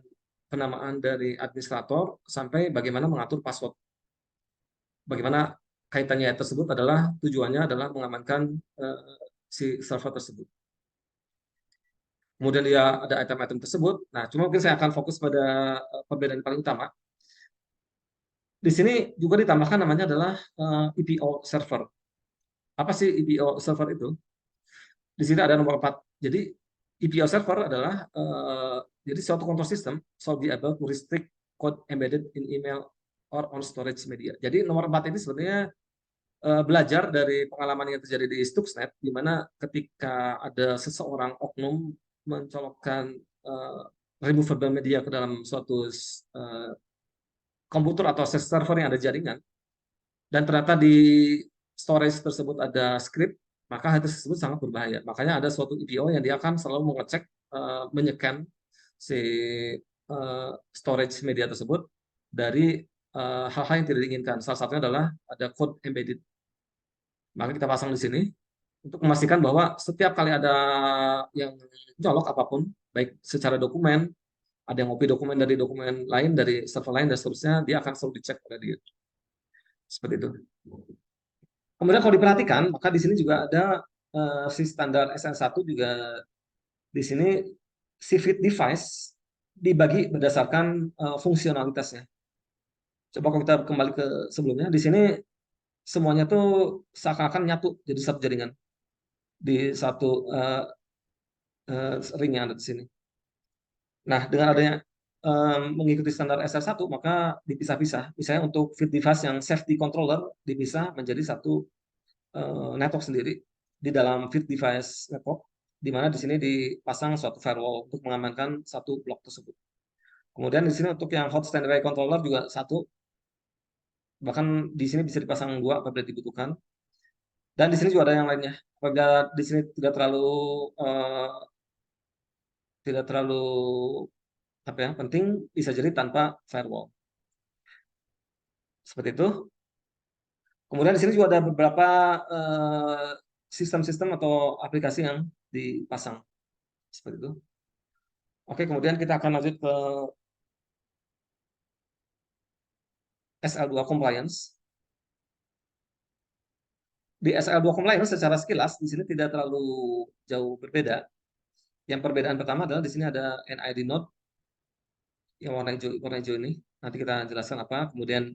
penamaan dari administrator, sampai bagaimana mengatur password. Bagaimana kaitannya tersebut adalah tujuannya adalah mengamankan si server tersebut. Kemudian dia ada item-item tersebut. Nah, cuma mungkin saya akan fokus pada perbedaan paling utama. Di sini juga ditambahkan namanya adalah EPO server. Apa sih EPO server itu? Di sini ada nomor 4. Jadi EPO server adalah jadi suatu control system should be able to restrict code embedded in email or on storage media. Jadi nomor 4 ini sebenarnya belajar dari pengalaman yang terjadi di Stuxnet, di mana ketika ada seseorang oknum mencolokkan removable media ke dalam suatu komputer atau server yang ada jaringan, dan ternyata di storage tersebut ada script, maka hal tersebut sangat berbahaya. Makanya ada suatu EPO yang dia akan selalu mengecek, menyekan si storage media tersebut dari hal-hal yang tidak diinginkan. Salah satunya adalah ada code embedded. Maka kita pasang di sini untuk memastikan bahwa setiap kali ada yang nyolok apapun, baik secara dokumen, ada yang copy dokumen dari dokumen lain, dari server lain, dan seterusnya, dia akan selalu dicek oleh dia. Seperti itu. Kemudian kalau diperhatikan, maka di sini juga ada si standar SL1 juga di sini si feed device dibagi berdasarkan fungsionalitasnya. Coba kalau kita kembali ke sebelumnya, di sini semuanya tuh seakan-akan nyatu jadi satu jaringan di satu ring yang ada di sini. Nah, dengan adanya mengikuti standar SL1, maka dipisah-pisah. Misalnya untuk feed device yang safety controller dipisah menjadi satu network sendiri di dalam feed device network, di mana di sini dipasang suatu firewall untuk mengamankan satu blok tersebut. Kemudian di sini untuk yang hot standby controller juga satu, bahkan di sini bisa dipasang dua apabila dibutuhkan. Dan di sini juga ada yang lainnya. Apabila di sini tidak terlalu penting, bisa jadi tanpa firewall. Seperti itu. Kemudian di sini juga ada beberapa sistem-sistem atau aplikasi yang dipasang. Seperti itu. Oke, kemudian kita akan lanjut ke SL2 compliance. di SL2 compliance secara sekilas di sini tidak terlalu jauh berbeda. Yang perbedaan pertama adalah di sini ada NID node yang warna hijau ini. Nanti kita jelaskan apa. Kemudian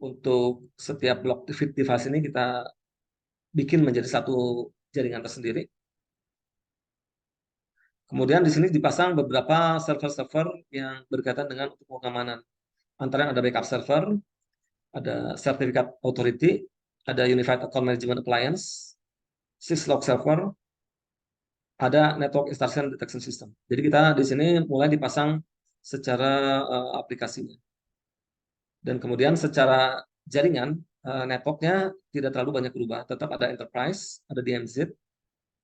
untuk setiap blok device ini kita bikin menjadi satu jaringan tersendiri. Kemudian di sini dipasang beberapa server-server yang berkaitan dengan pengamanan. Antara yang ada backup server, ada Certificate Authority, ada Unified Account Management Appliance, syslog server, ada Network Instruction Detection System. Jadi kita di sini mulai dipasang secara aplikasinya. Dan kemudian secara jaringan, networknya tidak terlalu banyak berubah. Tetap ada Enterprise, ada DMZ,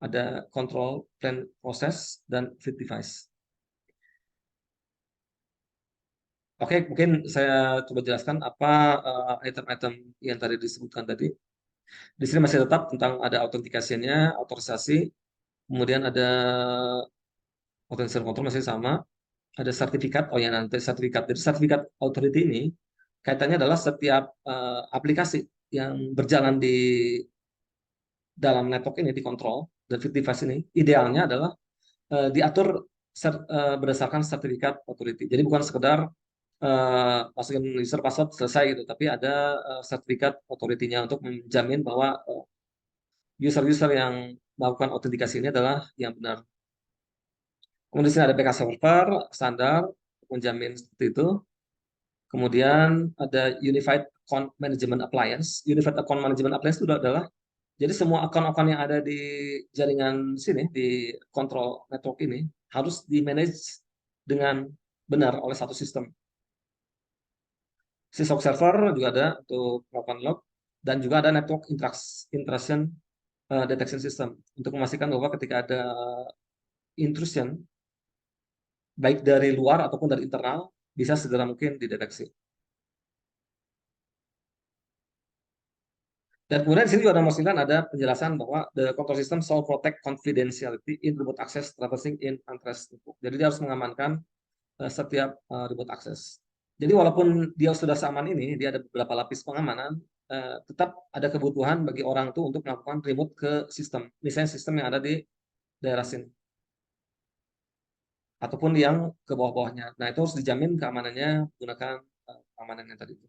ada Control Plan Process, dan Fit Device. Oke, mungkin saya coba jelaskan apa item-item yang tadi disebutkan tadi. Di sini masih tetap tentang ada autentikasinya, autorisasi, kemudian ada authentication control masih sama, ada sertifikat. Oh ya, nanti sertifikat. Jadi sertifikat authority ini kaitannya adalah setiap aplikasi yang berjalan di dalam network ini dikontrol dan fit device ini idealnya adalah diatur berdasarkan sertifikat authority. Jadi bukan sekedar masukin user password selesai gitu, tapi ada sertifikat authority-nya untuk menjamin bahwa user-user yang melakukan autentikasi ini adalah yang benar. Kemudian di sini ada backup server standar untuk menjamin seperti itu. Kemudian ada Unified Account Management Appliance. Unified Account Management Appliance itu adalah jadi semua akun-akun yang ada di jaringan sini di kontrol network ini harus di manage dengan benar oleh satu sistem. Syslog server juga ada untuk melakukan log dan juga ada network intrusion detection system untuk memastikan bahwa ketika ada intrusion baik dari luar ataupun dari internal bisa segera mungkin dideteksi. Dan kemudian di sini juga ada masukan ada penjelasan bahwa the control system shall protect confidentiality in remote access traversing in untraced network. Jadi dia harus mengamankan setiap remote access. Jadi walaupun dia sudah seaman ini, dia ada beberapa lapis pengamanan, tetap ada kebutuhan bagi orang itu untuk melakukan remote ke sistem. Misalnya sistem yang ada di daerah sini. Ataupun yang ke bawah-bawahnya. Nah itu harus dijamin keamanannya menggunakan keamanan yang tadi itu.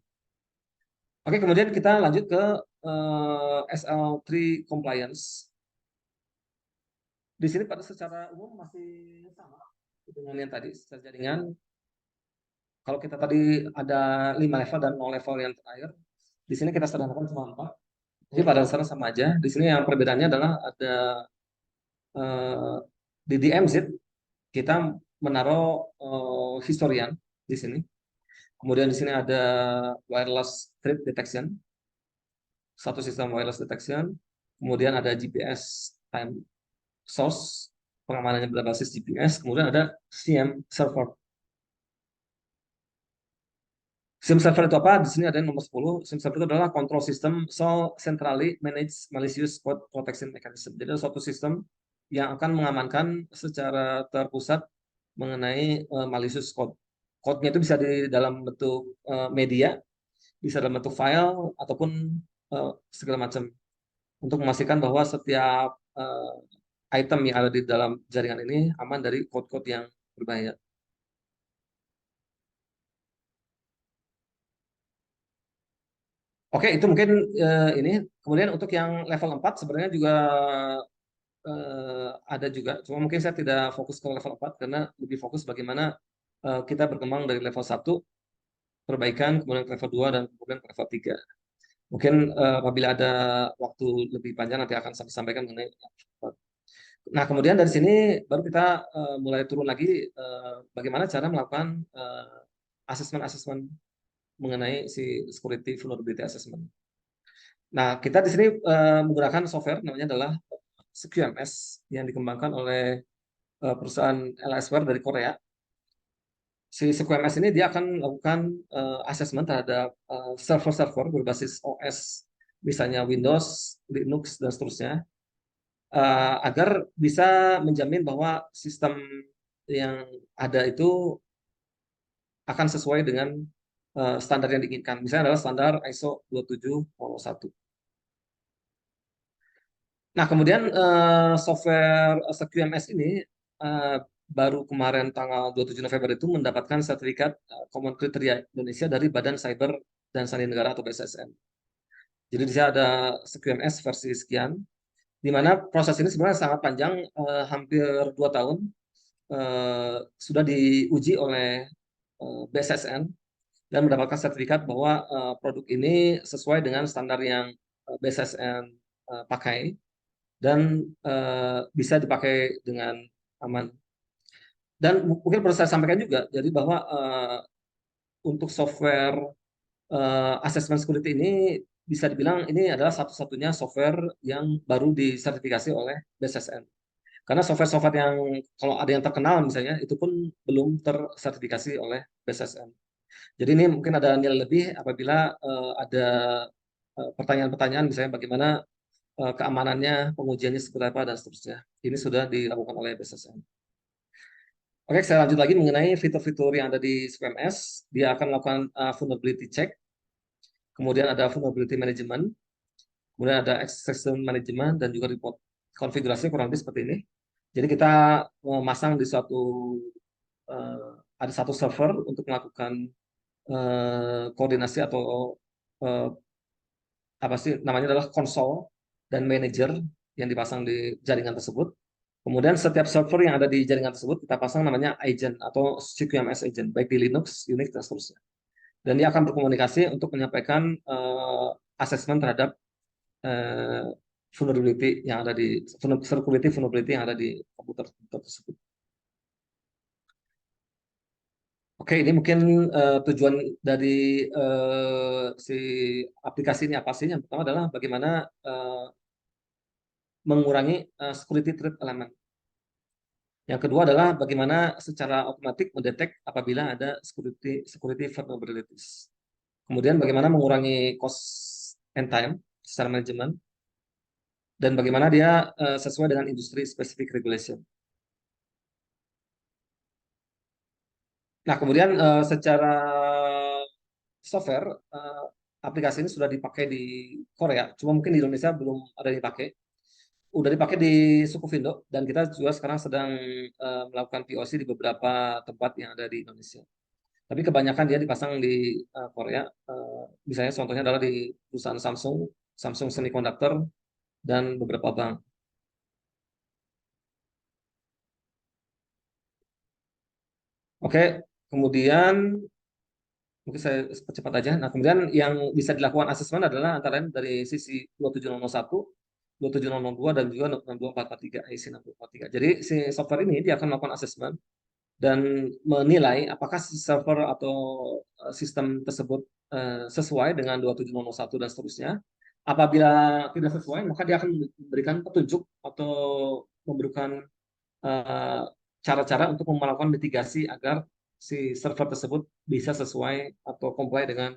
Oke, kemudian kita lanjut ke SL3 compliance. Di sini pada secara umum masih sama dengan yang tadi, secara jaringan. Kalau kita tadi ada 5 level dan 0 level yang terakhir, di sini kita sederhanakan cuma 4. Jadi pada dasarnya sama aja. Di sini yang perbedaannya adalah ada di DMZ kita menaruh historian di sini. Kemudian di sini ada wireless threat detection, satu sistem wireless detection. Kemudian ada GPS time source, pengamanannya berbasis GPS. Kemudian ada SIEM server. SIEM server itu apa? Di sini ada yang nomor 10. SIEM server itu adalah control system so centrally managed malicious code protection mechanism. Jadi ada suatu sistem yang akan mengamankan secara terpusat mengenai malicious code. Code-nya itu bisa di dalam bentuk media, bisa dalam bentuk file, ataupun segala macam. Untuk memastikan bahwa setiap item yang ada di dalam jaringan ini aman dari code-code yang berbahaya. Oke, itu mungkin ini. Kemudian untuk yang level 4 sebenarnya juga ada juga. Cuma mungkin saya tidak fokus ke level 4 karena lebih fokus bagaimana kita berkembang dari level 1 perbaikan, kemudian ke level 2 dan kemudian ke level 3. Mungkin apabila ada waktu lebih panjang nanti akan saya sampaikan mengenai. Nah, kemudian dari sini baru kita mulai turun lagi bagaimana cara melakukan asesmen mengenai si security vulnerability assessment. Nah, kita di sini menggunakan software namanya adalah SecureMS yang dikembangkan oleh perusahaan LSware dari Korea. Si SecureMS ini dia akan melakukan assessment terhadap server-server berbasis OS, misalnya Windows, Linux, dan seterusnya, agar bisa menjamin bahwa sistem yang ada itu akan sesuai dengan standar yang diinginkan. Misalnya adalah standar ISO 27001. Nah, kemudian software SQMS ini eh, baru kemarin tanggal 27 November itu mendapatkan sertifikat Common Criteria Indonesia dari Badan Cyber dan Sandi Negara atau BSSN. Jadi di sini ada SQMS versi sekian, di mana proses ini sebenarnya sangat panjang, hampir 2 tahun, sudah diuji oleh BSSN dan mendapatkan sertifikat bahwa produk ini sesuai dengan standar yang BSSN pakai dan bisa dipakai dengan aman. Dan mungkin perlu saya sampaikan juga, jadi bahwa untuk software assessment security ini bisa dibilang ini adalah satu-satunya software yang baru disertifikasi oleh BSSN. Karena software-software yang kalau ada yang terkenal misalnya itu pun belum tersertifikasi oleh BSSN. Jadi ini mungkin ada nilai lebih apabila ada pertanyaan-pertanyaan misalnya bagaimana keamanannya, pengujiannya seperti apa dan seterusnya. Ini sudah dilakukan oleh BSSN. Oke, saya lanjut lagi mengenai fitur-fitur yang ada di SQMS. Dia akan melakukan vulnerability check, kemudian ada vulnerability management, kemudian ada exception management dan juga report. Konfigurasi kurang lebih seperti ini. Jadi kita memasang di ada satu server untuk melakukan koordinasi atau apa sih namanya adalah konsol dan manager yang dipasang di jaringan tersebut. Kemudian setiap server yang ada di jaringan tersebut kita pasang namanya agent atau CQMS agent, baik di Linux, Unix, dan seterusnya. Dan dia akan berkomunikasi untuk menyampaikan assessment terhadap vulnerability yang ada di vulnerability yang ada di komputer tersebut. Oke, ini mungkin tujuan dari si aplikasi ini apa sih? Yang pertama adalah bagaimana mengurangi security threat element. Yang kedua adalah bagaimana secara otomatis mendetek apabila ada security vulnerabilities. Kemudian bagaimana mengurangi cost and time secara manajemen, dan bagaimana dia sesuai dengan industry specific regulation. Nah, kemudian secara software, aplikasi ini sudah dipakai di Korea, cuma mungkin di Indonesia belum ada yang dipakai. Udah dipakai di Sukuvindo, dan kita juga sekarang sedang melakukan POC di beberapa tempat yang ada di Indonesia. Tapi kebanyakan dia dipasang di Korea. Misalnya contohnya adalah di perusahaan Samsung, Samsung Semiconductor, dan beberapa bank. Oke, kemudian mungkin saya cepat aja. Nah, kemudian yang bisa dilakukan asesmen adalah antara lain dari sisi 27001, 27002, dan juga 62443, IC 62443. Jadi si software ini dia akan melakukan asesmen dan menilai apakah si server atau sistem tersebut sesuai dengan 27001 dan seterusnya. Apabila tidak sesuai, maka dia akan memberikan petunjuk atau memberikan cara-cara untuk melakukan mitigasi agar si server tersebut bisa sesuai atau comply dengan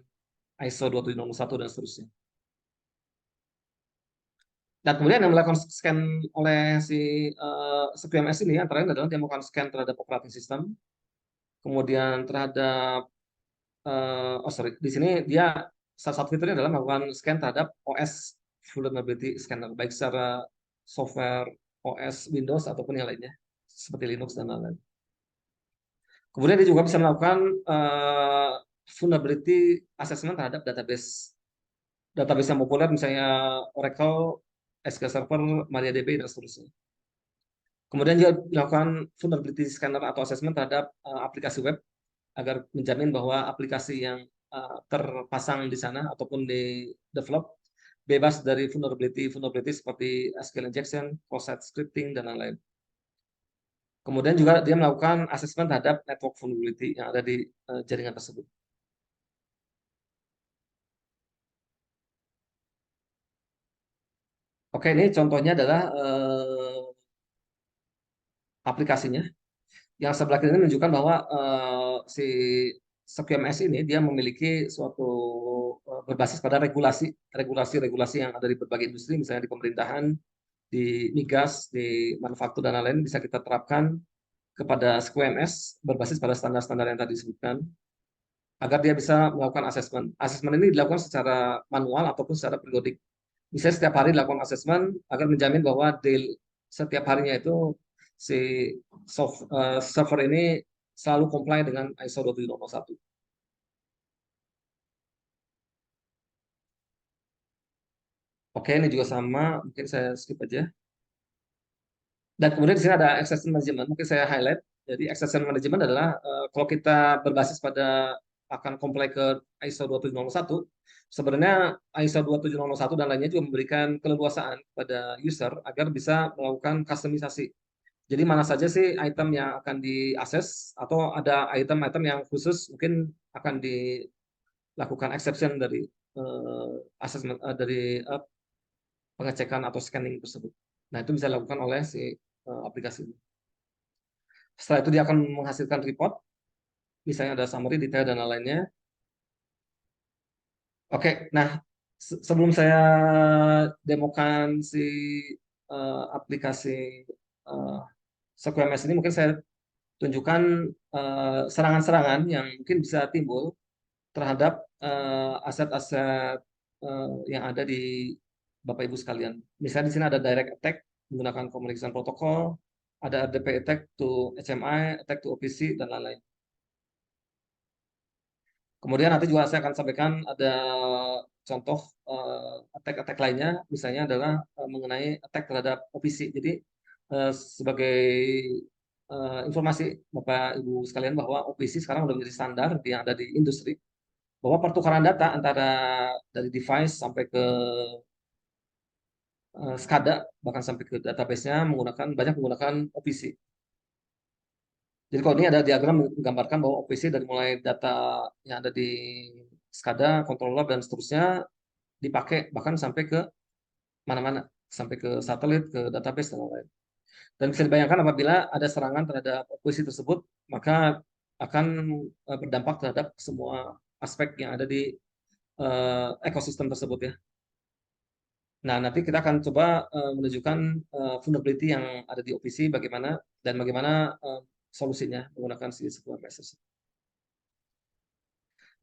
ISO 27001 dan seterusnya. Dan kemudian yang melakukan scan oleh si SQMS ini antara lain adalah dia melakukan scan terhadap operating system, kemudian terhadap di sini dia salah satu fiturnya adalah melakukan scan terhadap OS vulnerability scanner, baik secara software OS Windows ataupun yang lainnya seperti Linux dan lain-lain. Kemudian dia juga bisa melakukan vulnerability assessment terhadap database yang populer, misalnya Oracle, SQL Server, MariaDB, dan seterusnya. Kemudian dia melakukan vulnerability scanner atau assessment terhadap aplikasi web agar menjamin bahwa aplikasi yang terpasang di sana ataupun di develop bebas dari vulnerability seperti SQL injection, cross-site scripting, dan lain-lain. Kemudian juga dia melakukan assessment terhadap network vulnerability yang ada di jaringan tersebut. Oke, ini contohnya adalah aplikasinya. Yang sebelah kiri ini menunjukkan bahwa si SQMS ini dia memiliki suatu berbasis pada regulasi yang ada di berbagai industri, misalnya di pemerintahan, di migas, di manufaktur, dan lain-lain bisa kita terapkan kepada SQMS berbasis pada standar-standar yang tadi disebutkan agar dia bisa melakukan asesmen. Asesmen ini dilakukan secara manual ataupun secara periodik. Misalnya setiap hari dilakukan assessment agar menjamin bahwa setiap harinya itu si server ini selalu comply dengan ISO 27001. Oke, ini juga sama, mungkin saya skip aja. Dan kemudian di sini ada exception management, mungkin saya highlight. Jadi exception management adalah kalau kita berbasis pada akan comply ke ISO 27001, sebenarnya ISO 27001 dan lainnya juga memberikan keleluasaan pada user agar bisa melakukan customisasi. Jadi mana saja sih item yang akan diakses atau ada item-item yang khusus mungkin akan dilakukan exception dari assessment dari pengecekan atau scanning tersebut. Nah, itu bisa dilakukan oleh si aplikasi ini. Setelah itu dia akan menghasilkan report, misalnya ada summary, detail, dan lain-lainnya. Oke, nah sebelum saya demokan si aplikasi SequMS ini, mungkin saya tunjukkan serangan-serangan yang mungkin bisa timbul terhadap aset-aset yang ada di Bapak Ibu sekalian. Misalnya di sini ada direct attack menggunakan communication protocol, ada RDP attack to HMI, attack to OPC, dan lain-lain. Kemudian nanti juga saya akan sampaikan ada contoh attack-attack lainnya, misalnya adalah mengenai attack terhadap OPC. Jadi sebagai informasi Bapak Ibu sekalian bahwa OPC sekarang sudah menjadi standar yang ada di industri, bahwa pertukaran data antara dari device sampai ke SCADA, bahkan sampai ke database-nya banyak menggunakan OPC. Jadi kalau ini ada diagram menggambarkan bahwa OPC dari mulai data yang ada di SCADA, controller, dan seterusnya dipakai bahkan sampai ke mana-mana, sampai ke satelit, ke database, dan lain-lain. Dan bisa dibayangkan apabila ada serangan terhadap OPC tersebut, maka akan berdampak terhadap semua aspek yang ada di ekosistem tersebut ya. Nah, nanti kita akan coba menunjukkan vulnerability yang ada di OPC bagaimana dan bagaimana solusinya menggunakan si sebuah message.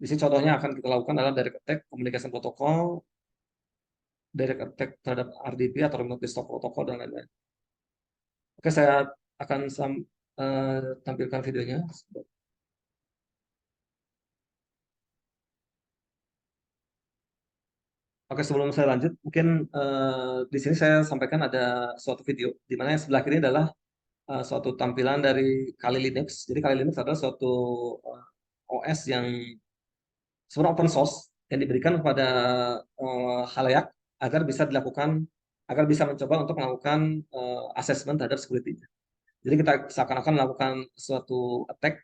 Di sini contohnya akan kita lakukan adalah direct attack communication protocol, direct attack terhadap RDP atau remote desktop protocol, dan lain-lain. Oke, saya akan tampilkan videonya. Oke, sebelum saya lanjut, mungkin di sini saya sampaikan ada suatu video, di mana yang sebelah kiri adalah suatu tampilan dari Kali Linux. Jadi Kali Linux adalah suatu OS yang sebenarnya open source yang diberikan kepada khalayak agar bisa mencoba untuk melakukan assessment terhadap security. Jadi kita seakan-akan melakukan suatu attack,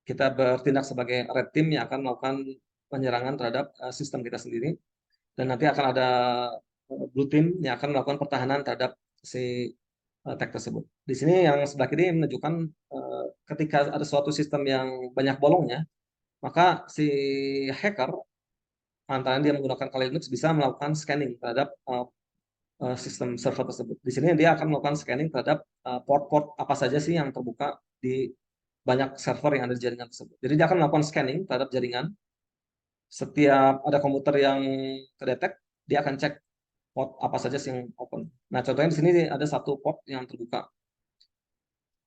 kita bertindak sebagai red team yang akan melakukan penyerangan terhadap sistem kita sendiri, dan nanti akan ada blue team yang akan melakukan pertahanan terhadap si attack tersebut. Di sini yang sebelah kiri menunjukkan ketika ada suatu sistem yang banyak bolongnya, maka si hacker antara dia menggunakan Kali Linux bisa melakukan scanning terhadap sistem server tersebut. Di sini dia akan melakukan scanning terhadap port-port apa saja sih yang terbuka di banyak server yang ada di jaringan tersebut. Jadi dia akan melakukan scanning terhadap jaringan. Setiap ada komputer yang kedetek, dia akan cek port apa saja sih yang open. Nah, contohnya di sini ada satu port yang terbuka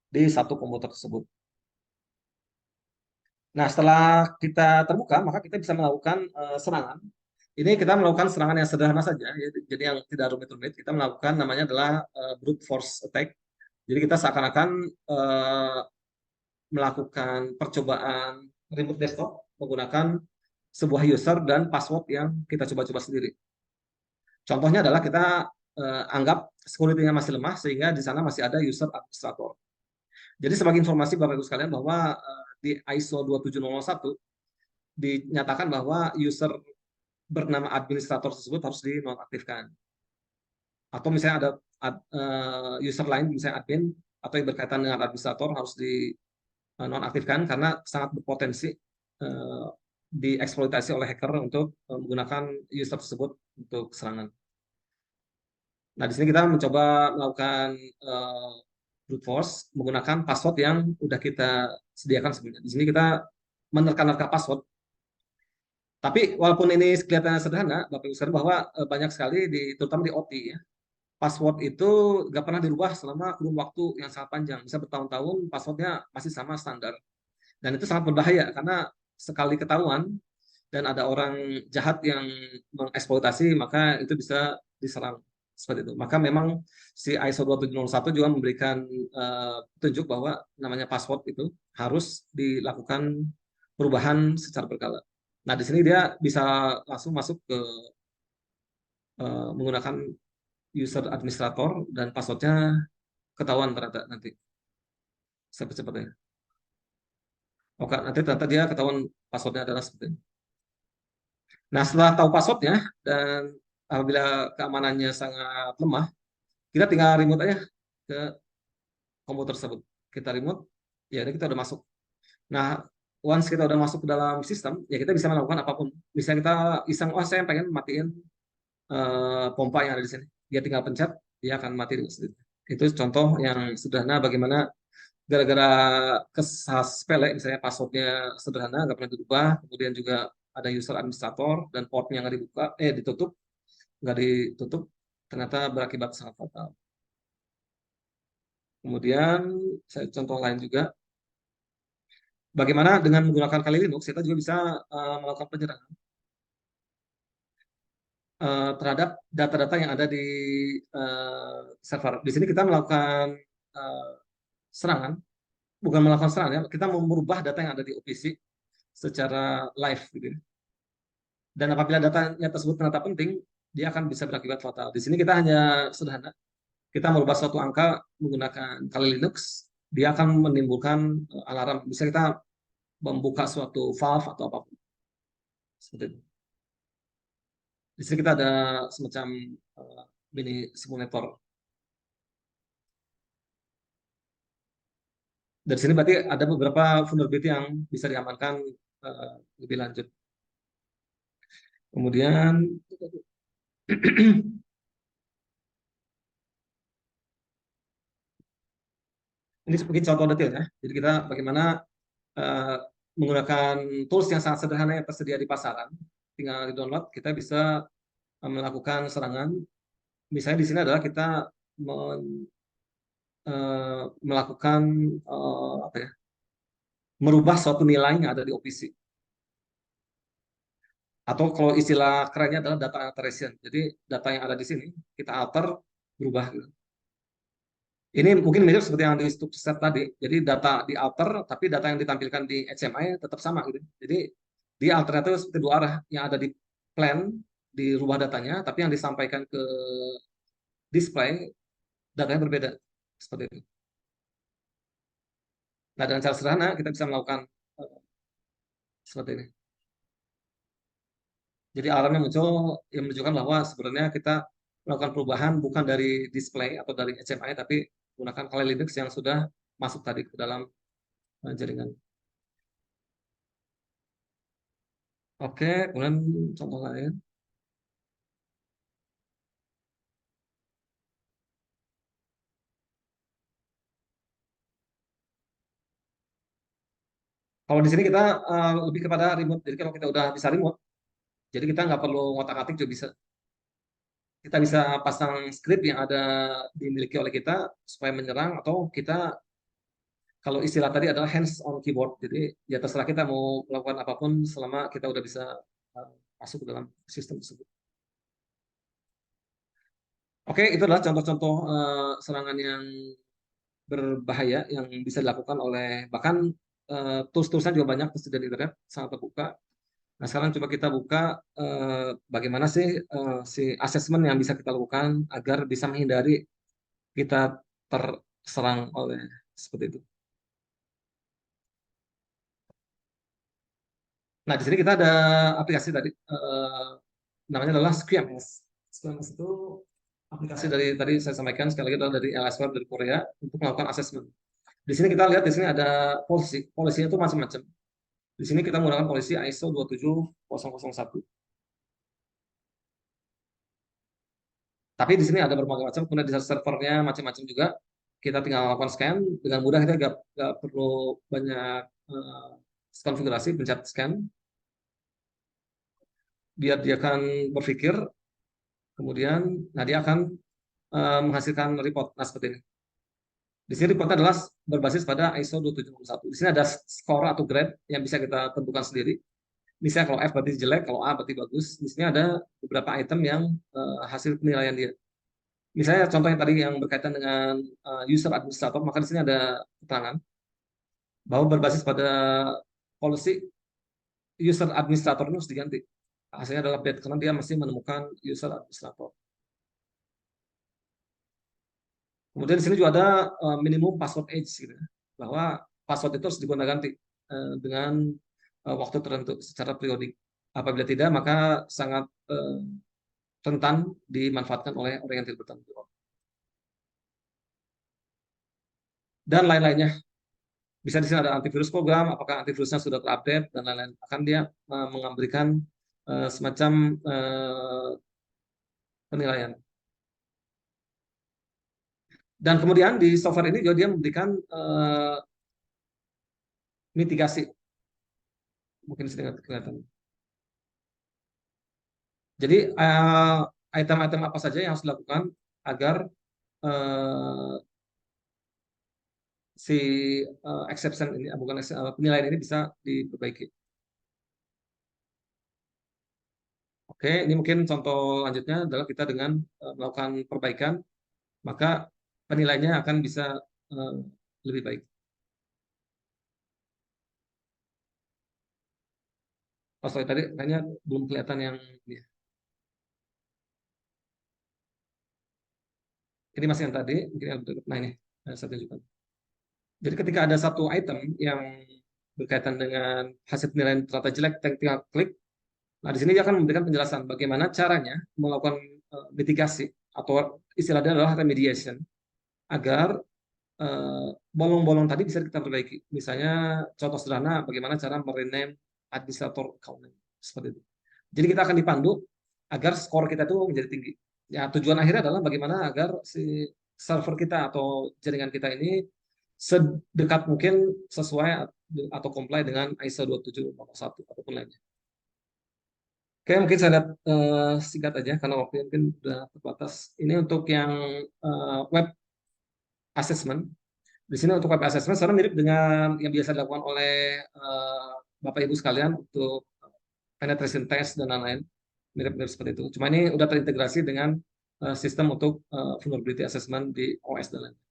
di satu komputer tersebut. Nah, setelah kita terbuka, maka kita bisa melakukan serangan. Ini kita melakukan serangan yang sederhana saja, jadi yang tidak rumit-rumit. Kita melakukan namanya adalah brute force attack. Jadi kita seakan-akan melakukan percobaan remote desktop menggunakan sebuah user dan password yang kita coba-coba sendiri. Contohnya adalah kita anggap security-nya masih lemah sehingga di sana masih ada user administrator. Jadi sebagai informasi Bapak Ibu sekalian bahwa di ISO 27001 dinyatakan bahwa user bernama administrator tersebut harus dinonaktifkan. Atau misalnya ada user lain misalnya admin atau yang berkaitan dengan administrator harus dinonaktifkan karena sangat berpotensi dieksploitasi oleh hacker untuk menggunakan user tersebut untuk serangan. Nah, di sini kita mencoba melakukan brute force menggunakan password yang sudah kita sediakan sebelumnya. Di sini kita menerka-nerka password. Tapi walaupun ini kelihatannya sederhana, Bapak Ibu sekalian, bahwa banyak sekali terutama di OT ya, password itu nggak pernah dirubah selama kurun waktu yang sangat panjang, bisa bertahun-tahun passwordnya masih sama standar. Dan itu sangat berbahaya karena sekali ketahuan dan ada orang jahat yang mengeksploitasi, maka itu bisa diserang seperti itu. Maka memang si ISO 2701 juga memberikan petunjuk bahwa namanya password itu harus dilakukan perubahan secara berkala. Nah, di sini dia bisa langsung masuk ke menggunakan user administrator dan passwordnya ketahuan ternyata nanti cepat-cepatnya. Oke, nanti ternyata dia ketahuan passwordnya adalah seperti ini. Nah, setelah tahu passwordnya dan apabila keamanannya sangat lemah, kita tinggal remote aja ke komputer tersebut. Kita remote, ya kita udah masuk. Nah, once kita udah masuk ke dalam sistem, ya kita bisa melakukan apapun. Misalnya kita iseng, oh saya pengen matiin pompa yang ada di sini. Dia tinggal pencet, dia akan mati dengan sendiri. Itu contoh yang sederhana bagaimana gara-gara kesalahan sepele, misalnya passwordnya sederhana, nggak pernah dirubah, kemudian juga ada user administrator dan portnya nggak dibuka, nggak ditutup, ternyata berakibat sangat fatal. Kemudian saya contoh lain juga, bagaimana dengan menggunakan Kali Linux kita juga bisa melakukan penyerangan terhadap data-data yang ada di server. Di sini kita melakukan serangan, bukan melakukan serangan ya, kita merubah data yang ada di OPC secara live gitu. Dan apabila datanya tersebut ternyata penting, dia akan bisa berakibat fatal. Di sini kita hanya sederhana, kita merubah suatu angka menggunakan Kali Linux, dia akan menimbulkan alarm. Bisa kita membuka suatu valve atau apapun. Seperti itu. Di sini kita ada semacam mini simulator. Dari sini berarti ada beberapa vulnerability yang bisa diamankan lebih lanjut. Kemudian ini sebagai contoh detail ya. Jadi kita bagaimana menggunakan tools yang sangat sederhana yang tersedia di pasaran, tinggal di-download, kita bisa melakukan serangan. Misalnya di sini adalah kita melakukan merubah suatu nilai yang ada di OPC. Atau kalau istilah kerennya adalah data alteration. Jadi data yang ada di sini kita alter, berubah. Gitu. Ini mungkin mirip seperti yang di set tadi. Jadi data di alter, tapi data yang ditampilkan di HMI tetap sama. Gitu. Jadi di alternatif seperti dua arah. Yang ada di plan, dirubah datanya, tapi yang disampaikan ke display, datanya berbeda. Seperti itu. Nah, dengan cara sederhana kita bisa melakukan seperti ini. Jadi alarmnya muncul yang menunjukkan bahwa sebenarnya kita melakukan perubahan bukan dari display atau dari HMI, tapi menggunakan Kali Linux yang sudah masuk tadi ke dalam jaringan. Oke, kemudian contoh lain. Kalau di sini kita lebih kepada remote. Jadi kalau kita udah bisa remote, jadi kita nggak perlu ngotak-atik juga bisa. Kita bisa pasang script yang ada dimiliki oleh kita supaya menyerang, atau kita kalau istilah tadi adalah hands on keyboard. Jadi ya terserah kita mau melakukan apapun selama kita udah bisa masuk ke dalam sistem tersebut. Oke, itu adalah contoh-contoh serangan yang berbahaya yang bisa dilakukan oleh bahkan tools-toolsnya juga banyak tersedia di internet, sangat terbuka. Nah, sekarang coba kita buka bagaimana sih si assessment yang bisa kita lakukan agar bisa menghindari kita terserang oleh seperti itu. Nah, di sini kita ada aplikasi tadi, namanya adalah SQMS. SQMS itu aplikasi dari tadi saya sampaikan sekali lagi adalah dari LSWare dari Korea untuk melakukan assessment. Di sini kita lihat di sini ada polisi, polisinya itu macam-macam. Di sini kita menggunakan polisi ISO 27001. Tapi di sini ada berbagai macam, kemudian di servernya macam-macam juga. Kita tinggal lakukan scan dengan mudah, kita nggak perlu banyak konfigurasi, pencet scan. biar dia akan berpikir, kemudian dia akan menghasilkan report. Nah, seperti ini. Di sini reportnya adalah berbasis pada ISO 2761. Di sini ada skor atau grade yang bisa kita tentukan sendiri. Misalnya kalau F berarti jelek, kalau A berarti bagus. Di sini ada beberapa item yang hasil penilaian dia. Misalnya contoh yang tadi yang berkaitan dengan user administrator, maka di sini ada keterangan bahwa berbasis pada policy user administrator itu harus diganti. Hasilnya adalah bad karena dia masih menemukan user administrator. Kemudian di sini juga ada minimum password age, gitu, bahwa password itu harus digonta-ganti dengan waktu tertentu secara periodik. Apabila tidak, maka sangat rentan dimanfaatkan oleh orang yang tidak bertanggung jawab. Dan lain-lainnya. Bisa di sini ada antivirus program, apakah antivirusnya sudah terupdate dan lain-lain. Akan dia memberikan semacam penilaian. Dan kemudian di software ini juga dia memberikan mitigasi. Mungkin sedikit kelihatan. Jadi item-item apa saja yang harus dilakukan agar si exception ini, bukan penilaian ini bisa diperbaiki. Oke, ini mungkin contoh lanjutnya adalah kita dengan melakukan perbaikan, maka penilaiannya akan bisa lebih baik. Oh, sorry, tadi kayaknya belum kelihatan yang ini. Ini masih yang tadi, mungkin yang nah ini saya tunjukkan. Jadi ketika ada satu item yang berkaitan dengan hasil penilaian ternyata jelek, tinggal klik. Nah, di sini dia akan memberikan penjelasan bagaimana caranya melakukan mitigasi atau istilahnya adalah remediation agar bolong-bolong tadi bisa kita perbaiki. Misalnya contoh sederhana bagaimana cara merename administrator account seperti itu. Jadi kita akan dipandu agar skor kita itu menjadi tinggi. Ya, tujuan akhirnya adalah bagaimana agar si server kita atau jaringan kita ini sedekat mungkin sesuai atau comply dengan ISO 2701 ataupun lainnya. Oke, mungkin saya lihat singkat aja karena waktu mungkin sudah terbatas. Ini untuk yang web assessment. Di sini untuk web assessment sebenarnya mirip dengan yang biasa dilakukan oleh Bapak Ibu sekalian untuk penetration test dan lain-lain. Mirip-mirip seperti itu. Cuma ini udah terintegrasi dengan sistem untuk vulnerability assessment di OS dan lain-lain.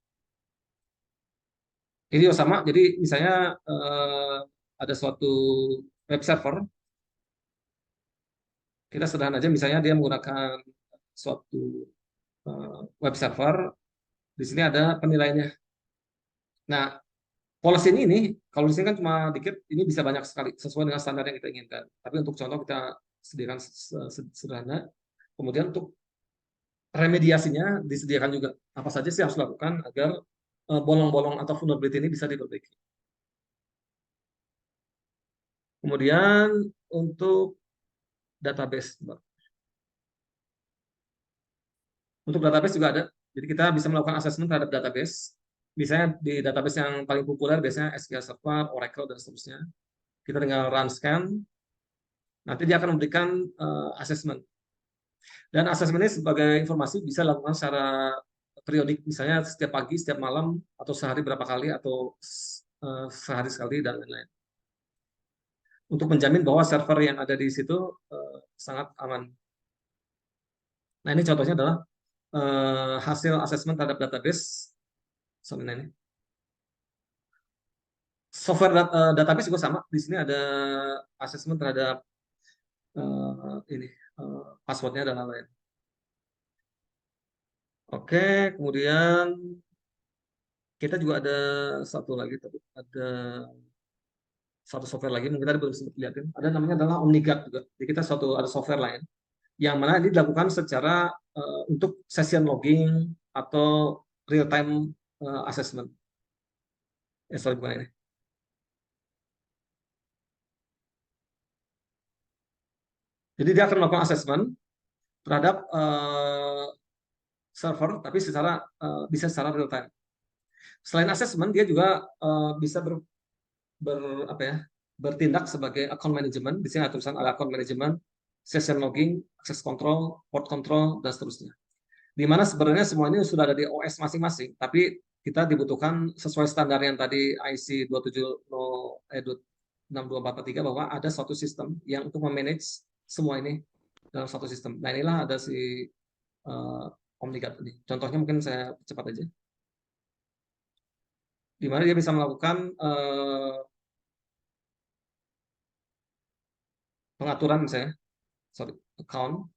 Ini juga sama. Jadi misalnya ada suatu web server. Kita sederhana aja, misalnya dia menggunakan suatu web server, di sini ada penilaiannya. Nah, policy ini kalau di sini kan cuma dikit, ini bisa banyak sekali sesuai dengan standar yang kita inginkan. Tapi untuk contoh kita sediakan sederhana. Kemudian untuk remediasinya disediakan juga. Apa saja sih harus dilakukan agar bolong-bolong atau vulnerability ini bisa diperbaiki. Kemudian untuk database. Untuk database juga ada. Jadi kita bisa melakukan assessment terhadap database. Misalnya di database yang paling populer biasanya SQL Server, Oracle, dan seterusnya. Kita tinggal run scan. Nanti dia akan memberikan assessment. Dan assessment ini sebagai informasi bisa dilakukan secara periodik. Misalnya setiap pagi, setiap malam, atau sehari berapa kali, atau sehari sekali, dan lain-lain. Untuk menjamin bahwa server yang ada di situ sangat aman. Nah, ini contohnya adalah hasil assessment terhadap database. Ini. Software database juga sama. Di sini ada assessment terhadap passwordnya dan lain-lain. Oke, kemudian kita juga ada satu lagi, ada satu software lagi, mungkin tadi belum sempat lihatin. Ada namanya adalah OmniGuard juga. Jadi kita ada software lain yang mana ini dilakukan secara untuk session logging atau real time assessment. Sorry, bukan ini. Jadi dia akan melakukan assessment terhadap server, tapi bisa secara real time. Selain assessment, dia juga bisa bertindak sebagai account management. Di sini ada tulisan ada account management, session logging, access control, port control, dan seterusnya. Di mana sebenarnya semua ini sudah ada di OS masing-masing, tapi kita dibutuhkan sesuai standar yang tadi IC 2706243 bahwa ada suatu sistem yang untuk memanage semua ini dalam satu sistem. Nah, inilah ada si Omnigat ini. Contohnya mungkin saya cepat aja. Di mana dia bisa melakukan pengaturan misalnya, account.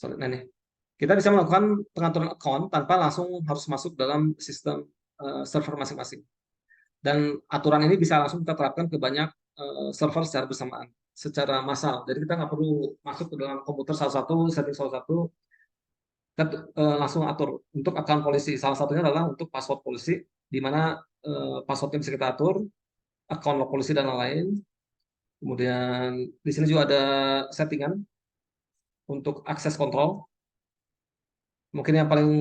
Nah nih, kita bisa melakukan pengaturan account tanpa langsung harus masuk dalam sistem server masing-masing. Dan aturan ini bisa langsung kita terapkan ke banyak server secara bersamaan, secara massal. Jadi kita nggak perlu masuk ke dalam komputer satu-satu, setting satu-satu, kita langsung atur. Untuk account polisi, salah satunya adalah untuk password polisi, di mana passwordnya bisa kita atur, account log polisi dan lain-lain. Kemudian di sini juga ada settingan untuk akses kontrol. Mungkin yang paling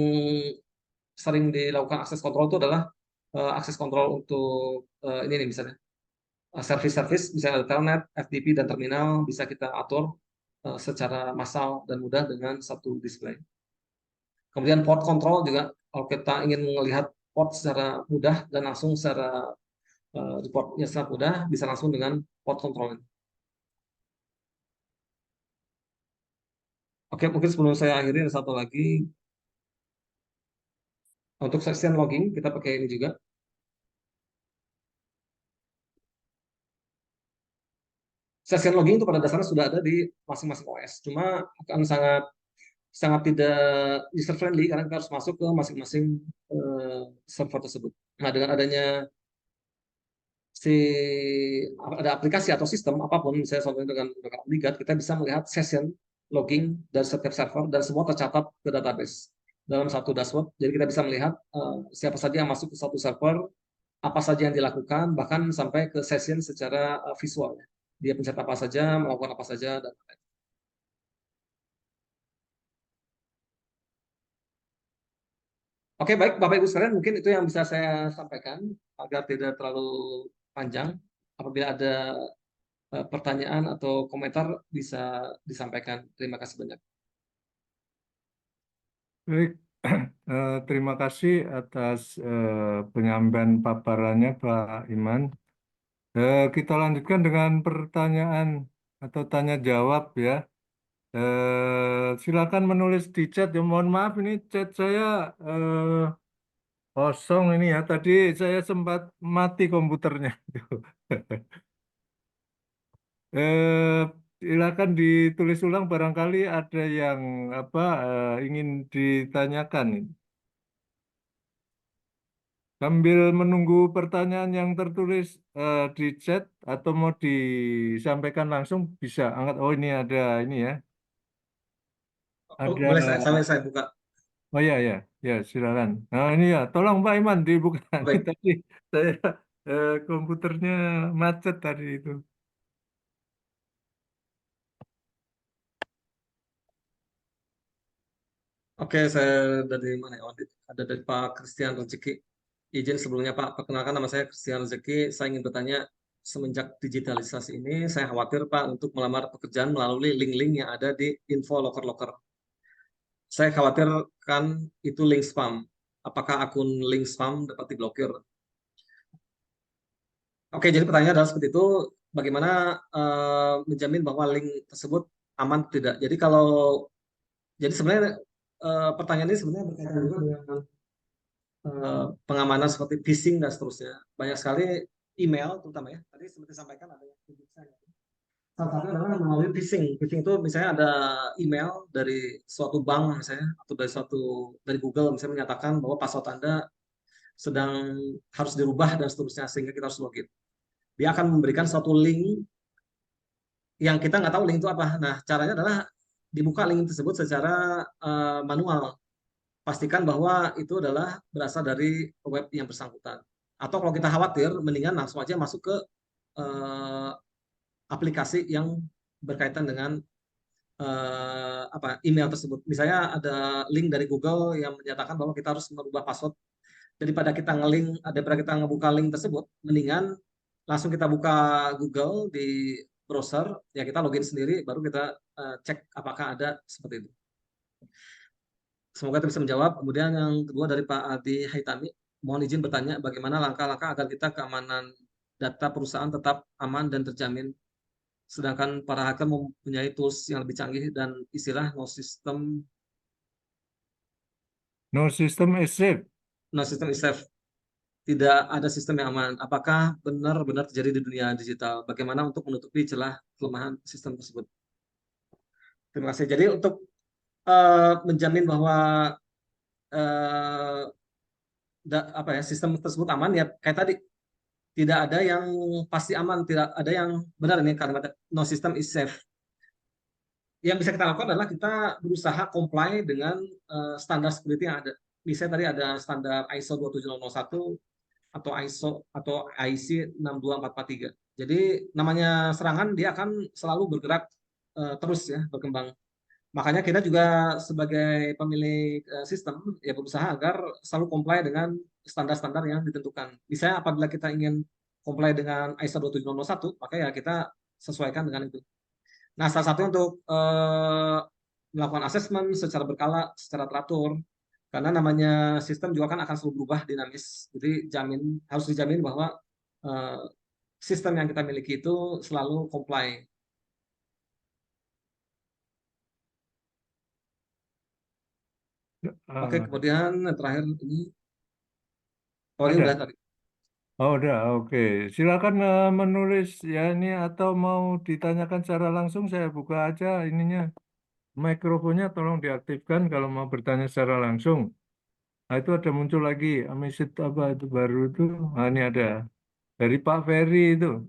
sering dilakukan akses kontrol itu adalah akses kontrol untuk ini nih misalnya service-service, misalnya ada telnet, FTP, dan terminal bisa kita atur secara massal dan mudah dengan satu display. Kemudian port control juga, kalau kita ingin melihat port secara mudah dan langsung secara reportnya secara mudah, bisa langsung dengan port control. Oke, mungkin sebelum saya akhiri ada satu lagi. Untuk session logging kita pakai ini juga. Session logging itu pada dasarnya sudah ada di masing-masing OS, cuma akan sangat tidak user friendly karena kita harus masuk ke masing-masing server tersebut. Nah, dengan adanya ada aplikasi atau sistem apapun, misalnya contohnya dengan Omnigat, kita bisa melihat session logging dari setiap server dan semua tercatat ke database dalam satu dashboard. Jadi kita bisa melihat siapa saja yang masuk ke satu server, apa saja yang dilakukan, bahkan sampai ke session secara visual. Dia pencet apa saja, melakukan apa saja, dan lain-lain. Oke, baik Bapak Ibu sekalian, mungkin itu yang bisa saya sampaikan agar tidak terlalu panjang. Apabila ada pertanyaan atau komentar bisa disampaikan. Terima kasih banyak. Baik, terima kasih atas penyampaian paparannya Pak Iman. Kita lanjutkan dengan pertanyaan atau tanya jawab ya. Silakan menulis di chat ya. Mohon maaf ini chat saya kosong ini ya. Tadi saya sempat mati komputernya. Silakan ditulis ulang barangkali ada yang apa ingin ditanyakan. Sambil menunggu pertanyaan yang tertulis di chat atau mau disampaikan langsung bisa angkat. Oh ini ada ini ya. Ada. Boleh saya buka. Oh ya ya ya silakan. Nah ini ya tolong Pak Iman dibuka. Ini Baik. tadi saya komputernya macet tadi itu. Oke, saya dari mana ya? Ada dari Pak Christian Rezeki. Izin sebelumnya Pak, perkenalkan nama saya Christian Rezeki. Saya ingin bertanya, semenjak digitalisasi ini, saya khawatir Pak untuk melamar pekerjaan melalui link-link yang ada di info loker-loker. Saya khawatir kan itu link spam. Apakah akun link spam dapat diblokir? Oke, jadi pertanyaan adalah seperti itu. Bagaimana menjamin bahwa link tersebut aman atau tidak? Jadi sebenarnya pertanyaan ini sebenarnya berkaitan juga dengan pengamanan seperti phishing dan seterusnya. Banyak sekali email, terutama ya. Tadi seperti disampaikan ada yang salah satunya adalah melalui phishing. Phishing itu misalnya ada email dari suatu bank misalnya atau dari Google misalnya menyatakan bahwa password Anda sedang harus dirubah dan seterusnya sehingga kita harus login. Dia akan memberikan suatu link yang kita nggak tahu link itu apa. Nah, caranya adalah dibuka link tersebut secara manual. Pastikan bahwa itu adalah berasal dari web yang bersangkutan. Atau kalau kita khawatir, mendingan langsung aja masuk ke aplikasi yang berkaitan dengan email tersebut. Misalnya ada link dari Google yang menyatakan bahwa kita harus merubah password. Daripada kita ngebuka link tersebut, mendingan langsung kita buka Google di browser, ya kita login sendiri, baru kita cek apakah ada seperti itu. Semoga itu bisa menjawab. Kemudian yang kedua dari Pak Adi Haitami, mohon izin bertanya bagaimana langkah-langkah agar kita keamanan data perusahaan tetap aman dan terjamin. Sedangkan para hacker mempunyai tools yang lebih canggih dan istilah no system is safe. is safe. Tidak ada sistem yang aman. Apakah benar-benar terjadi di dunia digital? Bagaimana untuk menutupi celah kelemahan sistem tersebut? Terima kasih. Jadi untuk menjamin bahwa sistem tersebut aman, ya kayak tadi, tidak ada yang pasti aman, tidak ada yang benar ini kalimat no system is safe. Yang bisa kita lakukan adalah kita berusaha comply dengan standar security yang ada. Misalnya tadi ada standar ISO 27001 atau ISO atau IC 62443. Jadi namanya serangan dia akan selalu bergerak terus ya, berkembang. Makanya kita juga sebagai pemilik sistem ya berusaha agar selalu comply dengan standar-standar yang ditentukan. Misalnya apabila kita ingin comply dengan ISO 27001, maka ya kita sesuaikan dengan itu. Nah, salah satu untuk melakukan assessment secara berkala, secara teratur, karena namanya sistem juga kan akan selalu berubah dinamis. Jadi harus dijamin bahwa sistem yang kita miliki itu selalu comply. Oke, kemudian yang terakhir ini, ini Ada. udah tadi. Oh, udah, oke. Silakan menulis ya ini, atau mau ditanyakan secara langsung, saya buka aja ininya. Mikrofonnya tolong diaktifkan kalau mau bertanya secara langsung. Nah, itu ada muncul lagi, Amisit apa itu baru itu. Nah, ini ada. Dari Pak Ferry itu.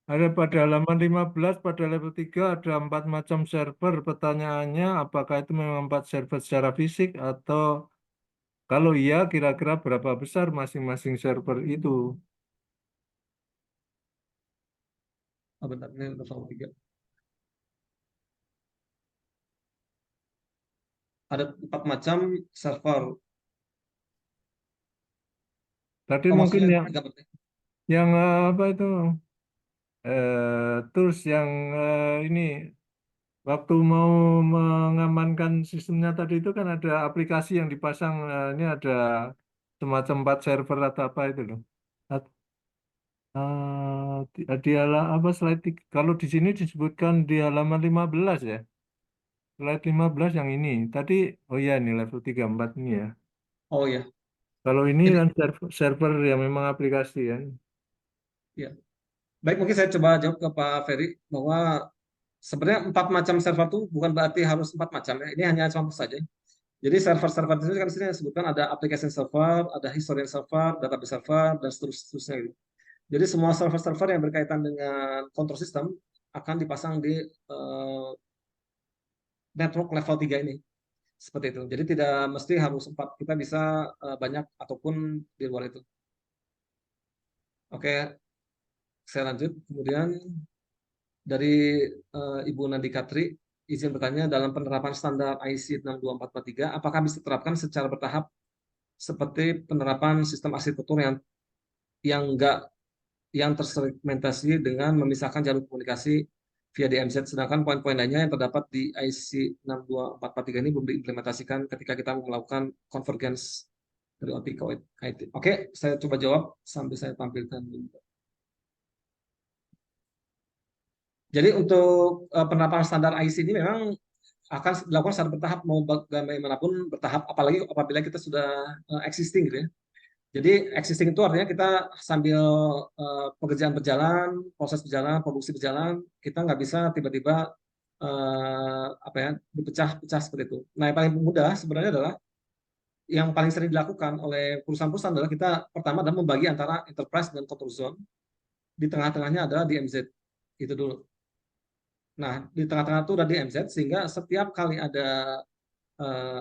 Ada pada halaman 15, pada level 3, ada 4 macam server. Pertanyaannya, apakah itu memang 4 server secara fisik, atau kalau iya, kira-kira berapa besar masing-masing server itu? Bentar, ini level 3. Ada 4 macam server. Tadi mungkin Maksudnya yang apa itu tools yang ini waktu mau mengamankan sistemnya tadi itu kan ada aplikasi yang dipasang, ini ada semacam 4 server atau apa itu loh. Apa slide kalau di sini disebutkan di halaman 15 ya. Slide 15 yang ini. Tadi oh ya ini level 34 ini ya. Oh ya. Kalau ini Jadi, kan server yang memang aplikasi kan. ya. Baik, mungkin saya coba jawab ke Pak Ferry bahwa sebenarnya 4 macam server itu bukan berarti harus 4 macam ya. Ini hanya contoh saja. Jadi server-server itu kan di sini disebutkan ada application server, ada historian server, database server, dan seterusnya gitu. Jadi semua server-server yang berkaitan dengan control system akan dipasang di network level 3 ini. Seperti itu. Jadi tidak mesti harus 4, kita bisa banyak ataupun di luar itu. Oke, saya lanjut. Kemudian dari Ibu Nandikatri, izin bertanya, dalam penerapan standar IC 62443, apakah bisa diterapkan secara bertahap seperti penerapan sistem arsitektur yang tersegmentasi dengan memisahkan jalur komunikasi via DMZ, sedangkan poin-poin lainnya yang terdapat di IC 62443 ini belum diimplementasikan ketika kita melakukan convergence dari OT ke IT. Oke, saya coba jawab sambil saya tampilkan dulu. Jadi untuk penerapan standar IC ini memang akan dilakukan secara bertahap, mau bagaimanapun bertahap, apalagi apabila kita sudah existing gitu ya. Jadi existing itu artinya kita sambil pekerjaan berjalan, proses berjalan, produksi berjalan, kita nggak bisa tiba-tiba dipecah-pecah seperti itu. Nah, yang paling mudah sebenarnya adalah yang paling sering dilakukan oleh perusahaan-perusahaan adalah kita pertama adalah membagi antara enterprise dan control zone. Di tengah-tengahnya adalah DMZ. Itu dulu. Nah, di tengah-tengah itu ada DMZ sehingga setiap kali ada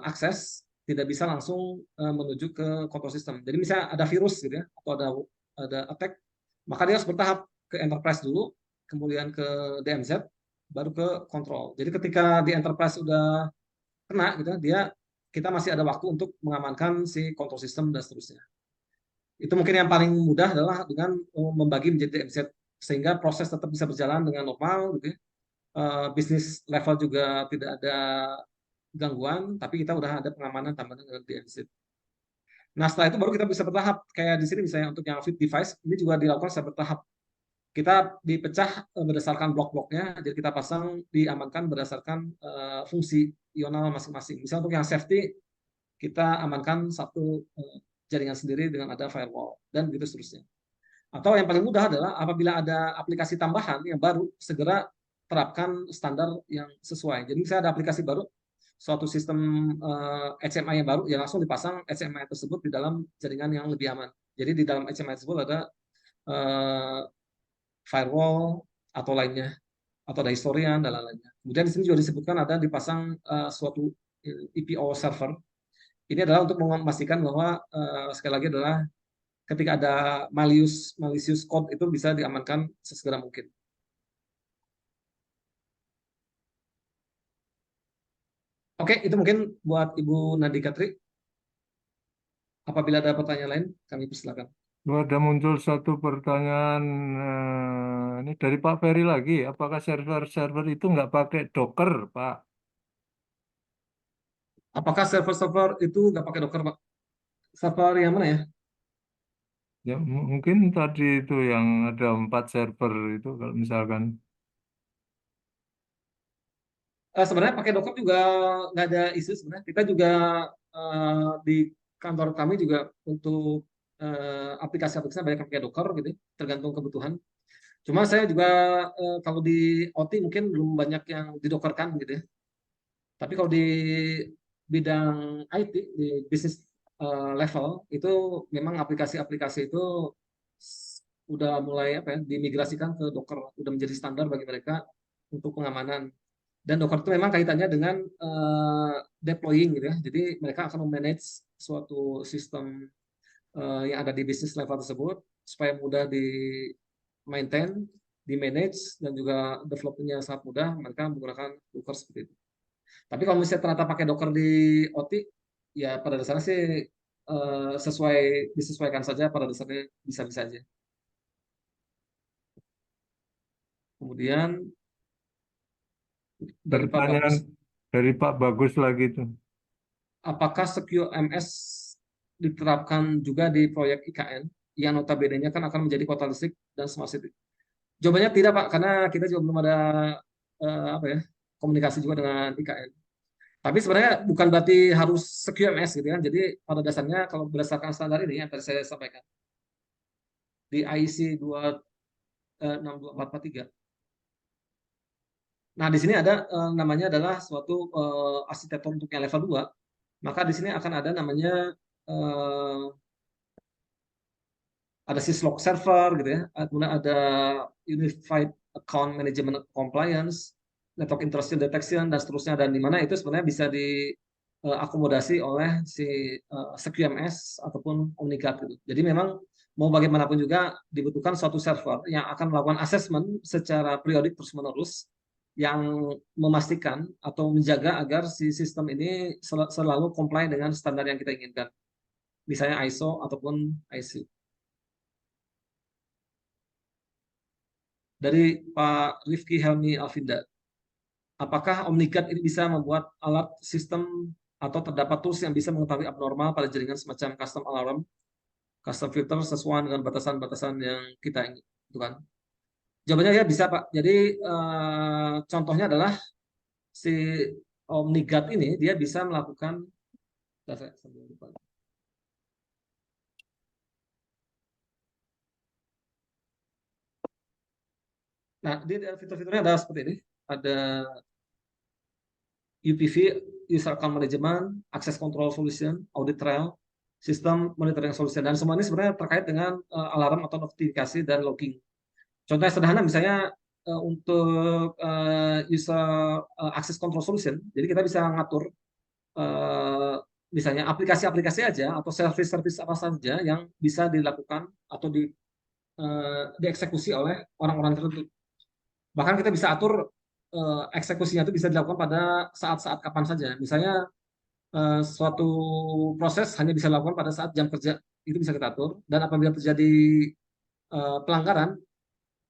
akses tidak bisa langsung menuju ke control system. Jadi misalnya ada virus gitu ya, atau ada attack, maka dia harus bertahap ke enterprise dulu, kemudian ke DMZ, baru ke control. Jadi ketika di enterprise sudah kena gitu, kita masih ada waktu untuk mengamankan si control system dan seterusnya. Itu mungkin yang paling mudah adalah dengan membagi menjadi DMZ sehingga proses tetap bisa berjalan dengan normal gitu ya. Bisnis level juga tidak ada gangguan, tapi kita udah ada pengamanan tambahan dengan DNZ. Nah, setelah itu baru kita bisa bertahap. Kayak di sini misalnya untuk yang fit device, ini juga dilakukan secara bertahap. Kita dipecah berdasarkan blok-bloknya, jadi kita pasang diamankan berdasarkan fungsi ional masing-masing. Misalnya untuk yang safety, kita amankan satu jaringan sendiri dengan ada firewall, dan begitu seterusnya. Atau yang paling mudah adalah apabila ada aplikasi tambahan yang baru, segera terapkan standar yang sesuai. Jadi misalnya ada aplikasi baru, suatu sistem HMI yang baru, ya langsung dipasang HMI tersebut di dalam jaringan yang lebih aman. Jadi di dalam HMI tersebut ada firewall atau lainnya, atau ada historian dan lain-lainnya. Kemudian di sini juga disebutkan ada dipasang suatu EPO server. Ini adalah untuk memastikan bahwa sekali lagi adalah ketika ada malicious code itu bisa diamankan sesegera mungkin. Oke, itu mungkin buat Ibu Nandika Tri. Apabila ada pertanyaan lain, kami persilakan. Ada muncul satu pertanyaan ini dari Pak Ferry lagi. Apakah server-server itu nggak pakai Docker, Pak? Apakah server-server itu nggak pakai Docker, Pak? Server yang mana ya? Ya, mungkin tadi itu yang ada 4 server itu kalau misalkan. Sebenarnya pakai Docker juga nggak ada isu sebenarnya. Kita juga di kantor kami juga untuk aplikasi-aplikasi banyak yang pakai Docker gitu, tergantung kebutuhan. Cuma saya juga kalau di OT mungkin belum banyak yang didockerkan gitu ya. Tapi kalau di bidang IT di bisnis level itu memang aplikasi-aplikasi itu udah mulai apa ya dimigrasikan ke Docker, udah menjadi standar bagi mereka untuk pengamanan. Dan Docker itu memang kaitannya dengan deploying gitu ya. Jadi mereka akan memanage suatu sistem yang ada di bisnis level tersebut supaya mudah di maintain, di manage, dan juga developmentnya sangat mudah. Mereka menggunakan Docker seperti itu. Tapi kalau misalnya ternyata pakai Docker di OT, ya pada dasarnya sih disesuaikan saja, pada dasarnya bisa-bisa aja. Kemudian dari Pak Bagus, Pertanyaan dari Pak Bagus lagi itu. apakah Secure MS diterapkan juga di proyek IKN yang notabene-nya kan akan menjadi kota listrik dan smart city? Jawabannya tidak, Pak, karena kita juga belum ada apa ya komunikasi juga dengan IKN. Tapi sebenarnya bukan berarti harus Secure MS gitu kan. Jadi pada dasarnya kalau berdasarkan standar ini yang tadi saya sampaikan di IEC 62443. Nah, di sini ada namanya adalah suatu arsitektur untuk yang level 2. Maka di sini akan ada namanya ada syslog server gitu ya. Kemudian ada Unified Account Management Compliance, Network Intrusion Detection dan seterusnya, dan di mana itu sebenarnya bisa diakomodasi oleh si SecureMS ataupun Omnigat gitu. Jadi memang mau bagaimanapun juga dibutuhkan suatu server yang akan melakukan assessment secara periodik terus-menerus yang memastikan atau menjaga agar si sistem ini selalu comply dengan standar yang kita inginkan. Misalnya ISO ataupun IC. Dari Pak Rifki Helmi Alvinda, apakah Omnigat ini bisa membuat alat sistem atau terdapat tools yang bisa mengetahui abnormal pada jaringan semacam custom alarm, custom filter sesuai dengan batasan-batasan yang kita ingin, itu kan? Jawabannya ya bisa, Pak. Jadi contohnya adalah si Omnigat ini dia bisa melakukan nah, di fitur-fiturnya ada seperti ini. Ada UPV, User Account Management, Access Control Solution, Audit Trail, System Monitoring Solution, dan semua ini sebenarnya terkait dengan alarm atau notifikasi dan logging. Contohnya sederhana misalnya untuk User Access Control Solution, jadi kita bisa ngatur misalnya aplikasi-aplikasi aja atau service-service apa saja yang bisa dilakukan atau dieksekusi oleh orang-orang tertentu. Bahkan kita bisa atur eksekusinya itu bisa dilakukan pada saat-saat kapan saja. Misalnya suatu proses hanya bisa dilakukan pada saat jam kerja, itu bisa kita atur. Dan apabila terjadi pelanggaran,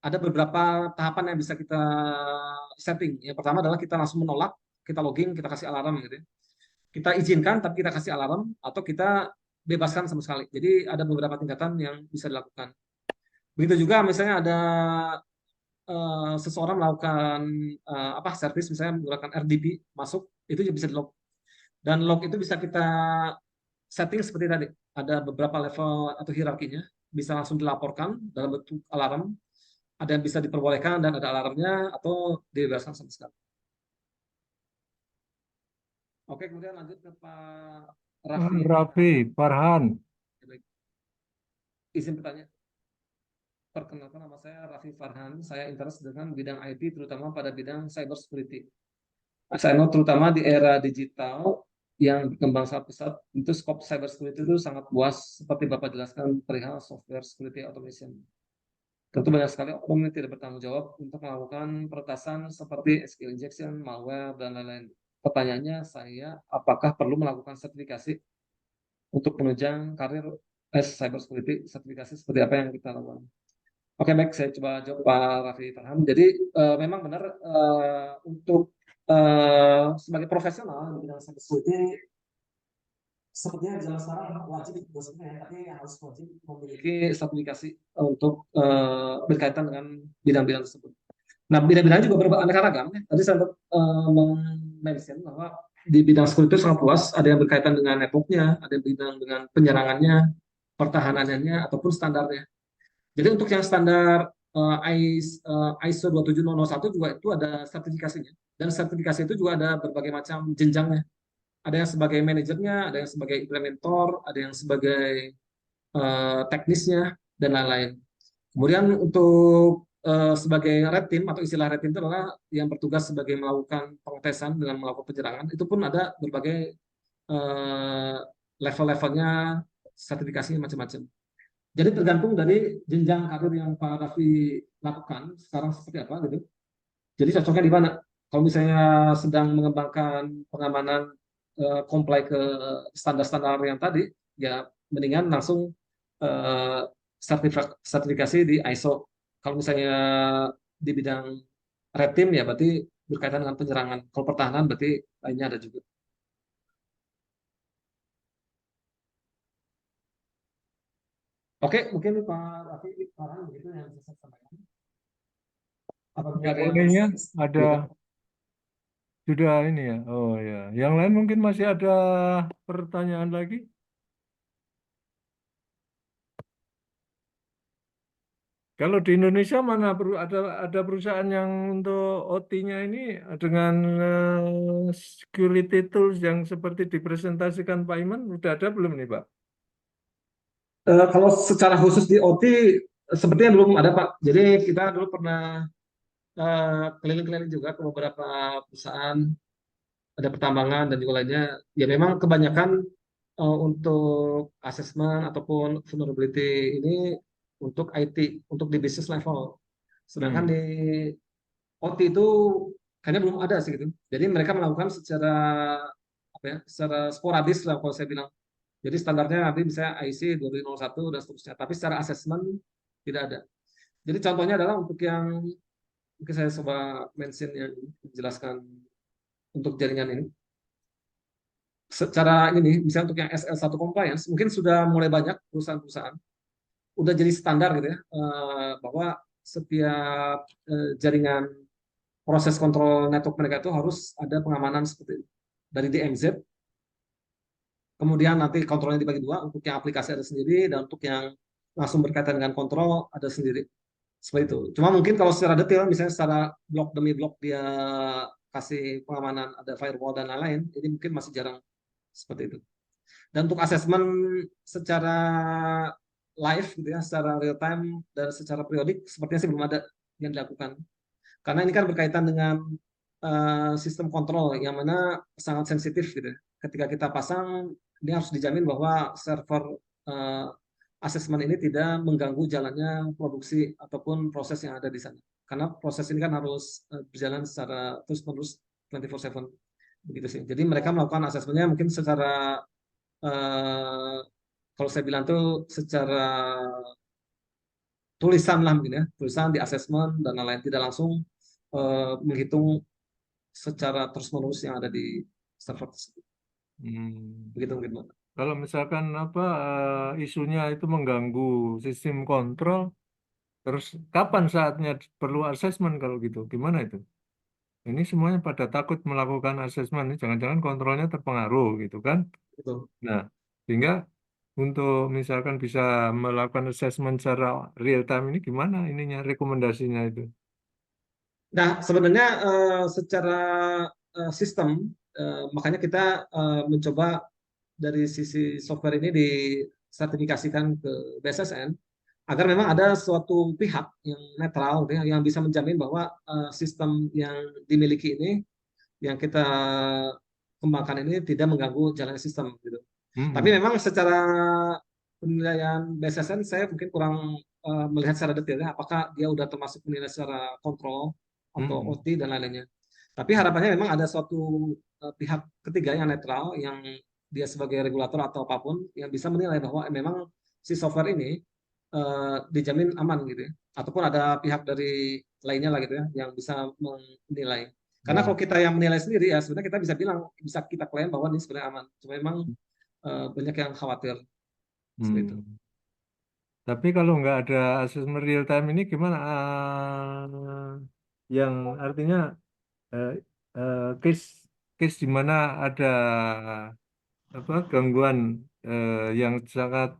ada beberapa tahapan yang bisa kita setting. Yang pertama adalah kita langsung menolak, kita login, kita kasih alarm gitu ya. Kita izinkan tapi kita kasih alarm, atau kita bebaskan sama sekali. Jadi ada beberapa tingkatan yang bisa dilakukan. Begitu juga misalnya ada seseorang melakukan service misalnya menggunakan RDP masuk, itu juga bisa di log. Dan log itu bisa kita setting seperti tadi. Ada beberapa level atau hierarkinya, bisa langsung dilaporkan dalam bentuk alarm. Ada yang bisa diperbolehkan dan ada alarmnya, atau dibebaskan sama sekali. Oke, kemudian lanjut ke Pak Raffi. Raffi Farhan. Izin bertanya. Perkenalkan, nama saya Raffi Farhan. Saya interest dengan bidang IT, terutama pada bidang cyber security. Saya tahu terutama di era digital yang berkembang sangat pesat, itu skop cyber security itu sangat luas, seperti Bapak jelaskan perihal software security automation. Tentu banyak sekali oknum yang tidak bertanggung jawab untuk melakukan peretasan seperti SQL injection, malware, dan lain-lain. Pertanyaannya saya, apakah perlu melakukan sertifikasi untuk penunjang karir cyber security? Sertifikasi seperti apa yang kita lakukan? Oke, baik, saya coba jawab Pak Raffi Farhan. Jadi memang benar, untuk sebagai profesional di bidang cyber security, sepertinya zaman sekarang wajib maksudnya, tapi harus wajib memiliki sertifikasi untuk berkaitan dengan bidang-bidang tersebut. Nah, bidang-bidang juga beraneka ragam. Tadi saya mention bahwa di bidang security itu sangat luas. Ada yang berkaitan dengan networknya, ada yang berkaitan dengan penyerangannya, pertahanannya, ataupun standarnya. Jadi untuk yang standar ISO 27001 juga itu ada sertifikasinya. Dan sertifikasi itu juga ada berbagai macam jenjangnya. Ada yang sebagai manajernya, ada yang sebagai implementor, ada yang sebagai teknisnya, dan lain-lain. Kemudian untuk sebagai red team, atau istilah red team itu adalah yang bertugas sebagai melakukan pengetesan dengan melakukan penyerangan, itu pun ada berbagai level-levelnya, sertifikasinya macam-macam. Jadi tergantung dari jenjang karir yang Pak Raffi lakukan sekarang seperti apa gitu. Jadi cocoknya di mana? Kalau misalnya sedang mengembangkan pengamanan comply ke standar-standar yang tadi, ya mendingan langsung sertifikasi di ISO. Kalau misalnya di bidang red team, ya berarti berkaitan dengan penyerangan. Kalau pertahanan berarti lainnya ada juga. Oke, mungkin Pak Raffi Farhan begitu yang bisa saya sampaikan. Apabila ada yang Bolehnya ada gitu. sudah ini ya. Oh ya. Yang lain mungkin masih ada pertanyaan lagi. Kalau di Indonesia mana ada perusahaan yang untuk OT-nya ini dengan security tools yang seperti dipresentasikan Pak Iman, sudah ada belum nih Pak? Kalau secara khusus di OT sepertinya belum ada Pak. Jadi kita dulu pernah keliling-keliling juga ke beberapa perusahaan, ada pertambangan dan juga lainnya. Ya memang kebanyakan untuk asesmen ataupun vulnerability ini untuk IT, untuk di business level. Sedangkan di OT itu kayaknya belum ada sih gitu. Jadi mereka melakukan secara apa ya, secara sporadis lah kalau saya bilang. Jadi standarnya nanti misalnya IC 2001 dan seterusnya. Tapi secara asesmen tidak ada. Jadi contohnya adalah untuk yang mungkin saya coba mention yang menjelaskan untuk jaringan ini. Secara ini, misalnya untuk yang SL1 compliance, mungkin sudah mulai banyak perusahaan-perusahaan udah jadi standar gitu ya, bahwa setiap jaringan proses kontrol network mereka itu harus ada pengamanan seperti itu. Dari DMZ, kemudian nanti kontrolnya dibagi dua, untuk yang aplikasi ada sendiri, dan untuk yang langsung berkaitan dengan kontrol ada sendiri. Seperti itu. Cuma mungkin kalau secara detail, misalnya secara blok demi blok dia kasih pengamanan, ada firewall dan lain-lain, ini mungkin masih jarang seperti itu. Dan untuk asesmen secara live gitu ya, secara real time dan secara periodik, sepertinya sih belum ada yang dilakukan. Karena ini kan berkaitan dengan sistem kontrol yang mana sangat sensitif gitu. Ketika kita pasang, ini harus dijamin bahwa server asesmen ini tidak mengganggu jalannya produksi ataupun proses yang ada di sana. Karena proses ini kan harus berjalan secara terus-menerus 24/7. Begitu sih. Jadi mereka melakukan asesmennya mungkin secara kalau saya bilang tuh secara tulisan lah mungkin ya, tulisan di assessment dan lain-lain, tidak langsung menghitung secara terus-menerus yang ada di server tersebut. Hmm. Begitu mungkin, Pak. Kalau misalkan apa isunya itu mengganggu sistem kontrol, terus kapan saatnya perlu asesmen kalau gitu? Gimana itu? Ini semuanya pada takut melakukan asesmen, ini jangan-jangan kontrolnya terpengaruh gitu kan? Betul. Nah, sehingga untuk misalkan bisa melakukan asesmen secara real time ini gimana ininya rekomendasinya itu? Nah, sebenarnya secara sistem, makanya kita mencoba dari sisi software ini disertifikasikan ke BSSN agar memang ada suatu pihak yang netral ya, yang bisa menjamin bahwa sistem yang dimiliki ini yang kita kembangkan ini tidak mengganggu jalannya sistem gitu. Tapi Hmm. memang secara penilaian BSSN saya mungkin kurang melihat secara detailnya apakah dia udah termasuk penilaian secara kontrol atau Hmm. OT dan lain-lainnya. Tapi harapannya memang ada suatu pihak ketiga yang netral yang dia sebagai regulator atau apapun yang bisa menilai bahwa memang si software ini dijamin aman gitu ya. Ataupun ada pihak dari lainnya lah gitu ya yang bisa menilai. Karena Oh. kalau kita yang menilai sendiri ya sebenarnya kita bisa bilang, bisa kita klaim bahwa ini sebenarnya aman. Cuma memang banyak yang khawatir seperti itu. Hmm. Tapi kalau nggak ada asesmen real time ini gimana? Yang artinya eh, case case di mana ada apa gangguan yang sangat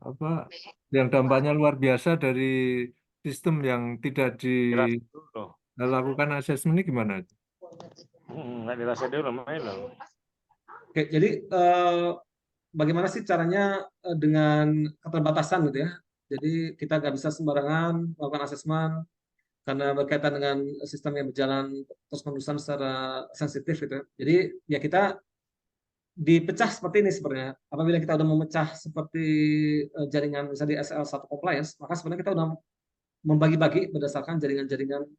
apa yang dampaknya luar biasa dari sistem yang tidak Jelas dulu. dilakukan asesmen ini gimana? Nggak dirasa dulu main loh. Oke, jadi bagaimana sih caranya dengan keterbatasan gitu ya. Jadi kita nggak bisa sembarangan melakukan asesmen karena berkaitan dengan sistem yang berjalan terus-menerusan secara sensitif gitu ya. Jadi ya kita dipecah seperti ini sebenarnya. Apabila kita udah memecah seperti jaringan misalnya di SL1 compliance, maka sebenarnya kita udah membagi-bagi berdasarkan jaringan-jaringan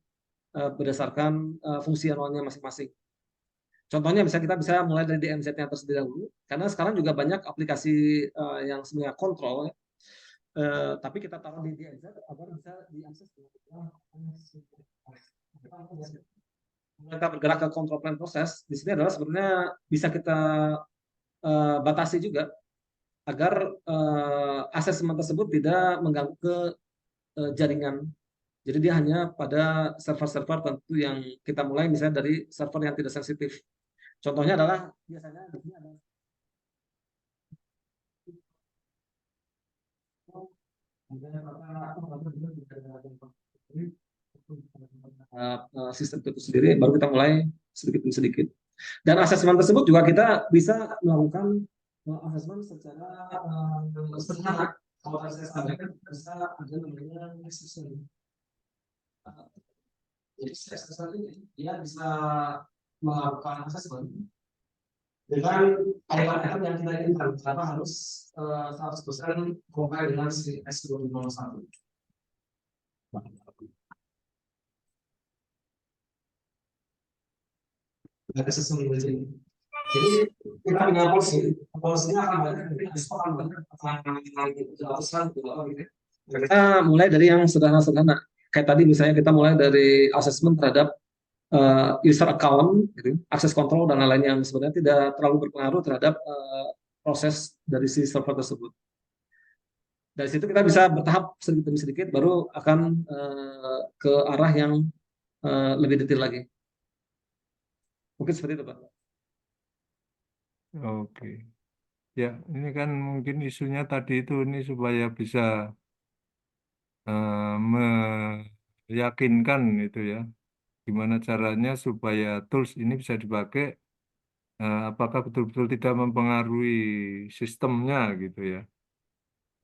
berdasarkan fungsionalnya masing-masing. Contohnya misalnya kita bisa mulai dari DMZ-nya terlebih dahulu, karena sekarang juga banyak aplikasi yang sebenarnya kontrol, ya. Tapi kita taruh di DMZ agar bisa diakses. Kita bergerak ke control plan proses, di sini adalah sebenarnya bisa kita batasi juga agar asesmen tersebut tidak mengganggu ke jaringan. Jadi dia hanya pada server-server tentu yang kita mulai misalnya dari server yang tidak sensitif. Contohnya adalah biasanya di sini ada sistem itu sendiri, baru kita mulai sedikit demi sedikit. Dan asesmen tersebut juga kita bisa melakukan asesmen secara sederhana. Kalau saya sampaikan bisa ada namanya assessment. Jadi assessment ini dia bisa melakukan assessment dengan item-item yang kita inginkan. Kenapa harus 100% comply dengan si S2001? Ada sesuatu ini. Jadi kita punya polisi, polisinya akan banyak, jadi besok akan banyak ratusan gitu. Kita mulai dari yang sederhana-sederhana. Kayak tadi misalnya kita mulai dari assessment terhadap user account, gitu, akses kontrol dan lain-lain yang sebenarnya tidak terlalu berpengaruh terhadap proses dari si server tersebut. Dari situ kita bisa bertahap sedikit demi sedikit, baru akan ke arah yang lebih detail lagi. Mungkin seperti itu, Pak. Oke. Ya, ini kan mungkin isunya tadi itu ini supaya bisa meyakinkan itu ya, gimana caranya supaya tools ini bisa dipakai, apakah betul-betul tidak mempengaruhi sistemnya gitu ya.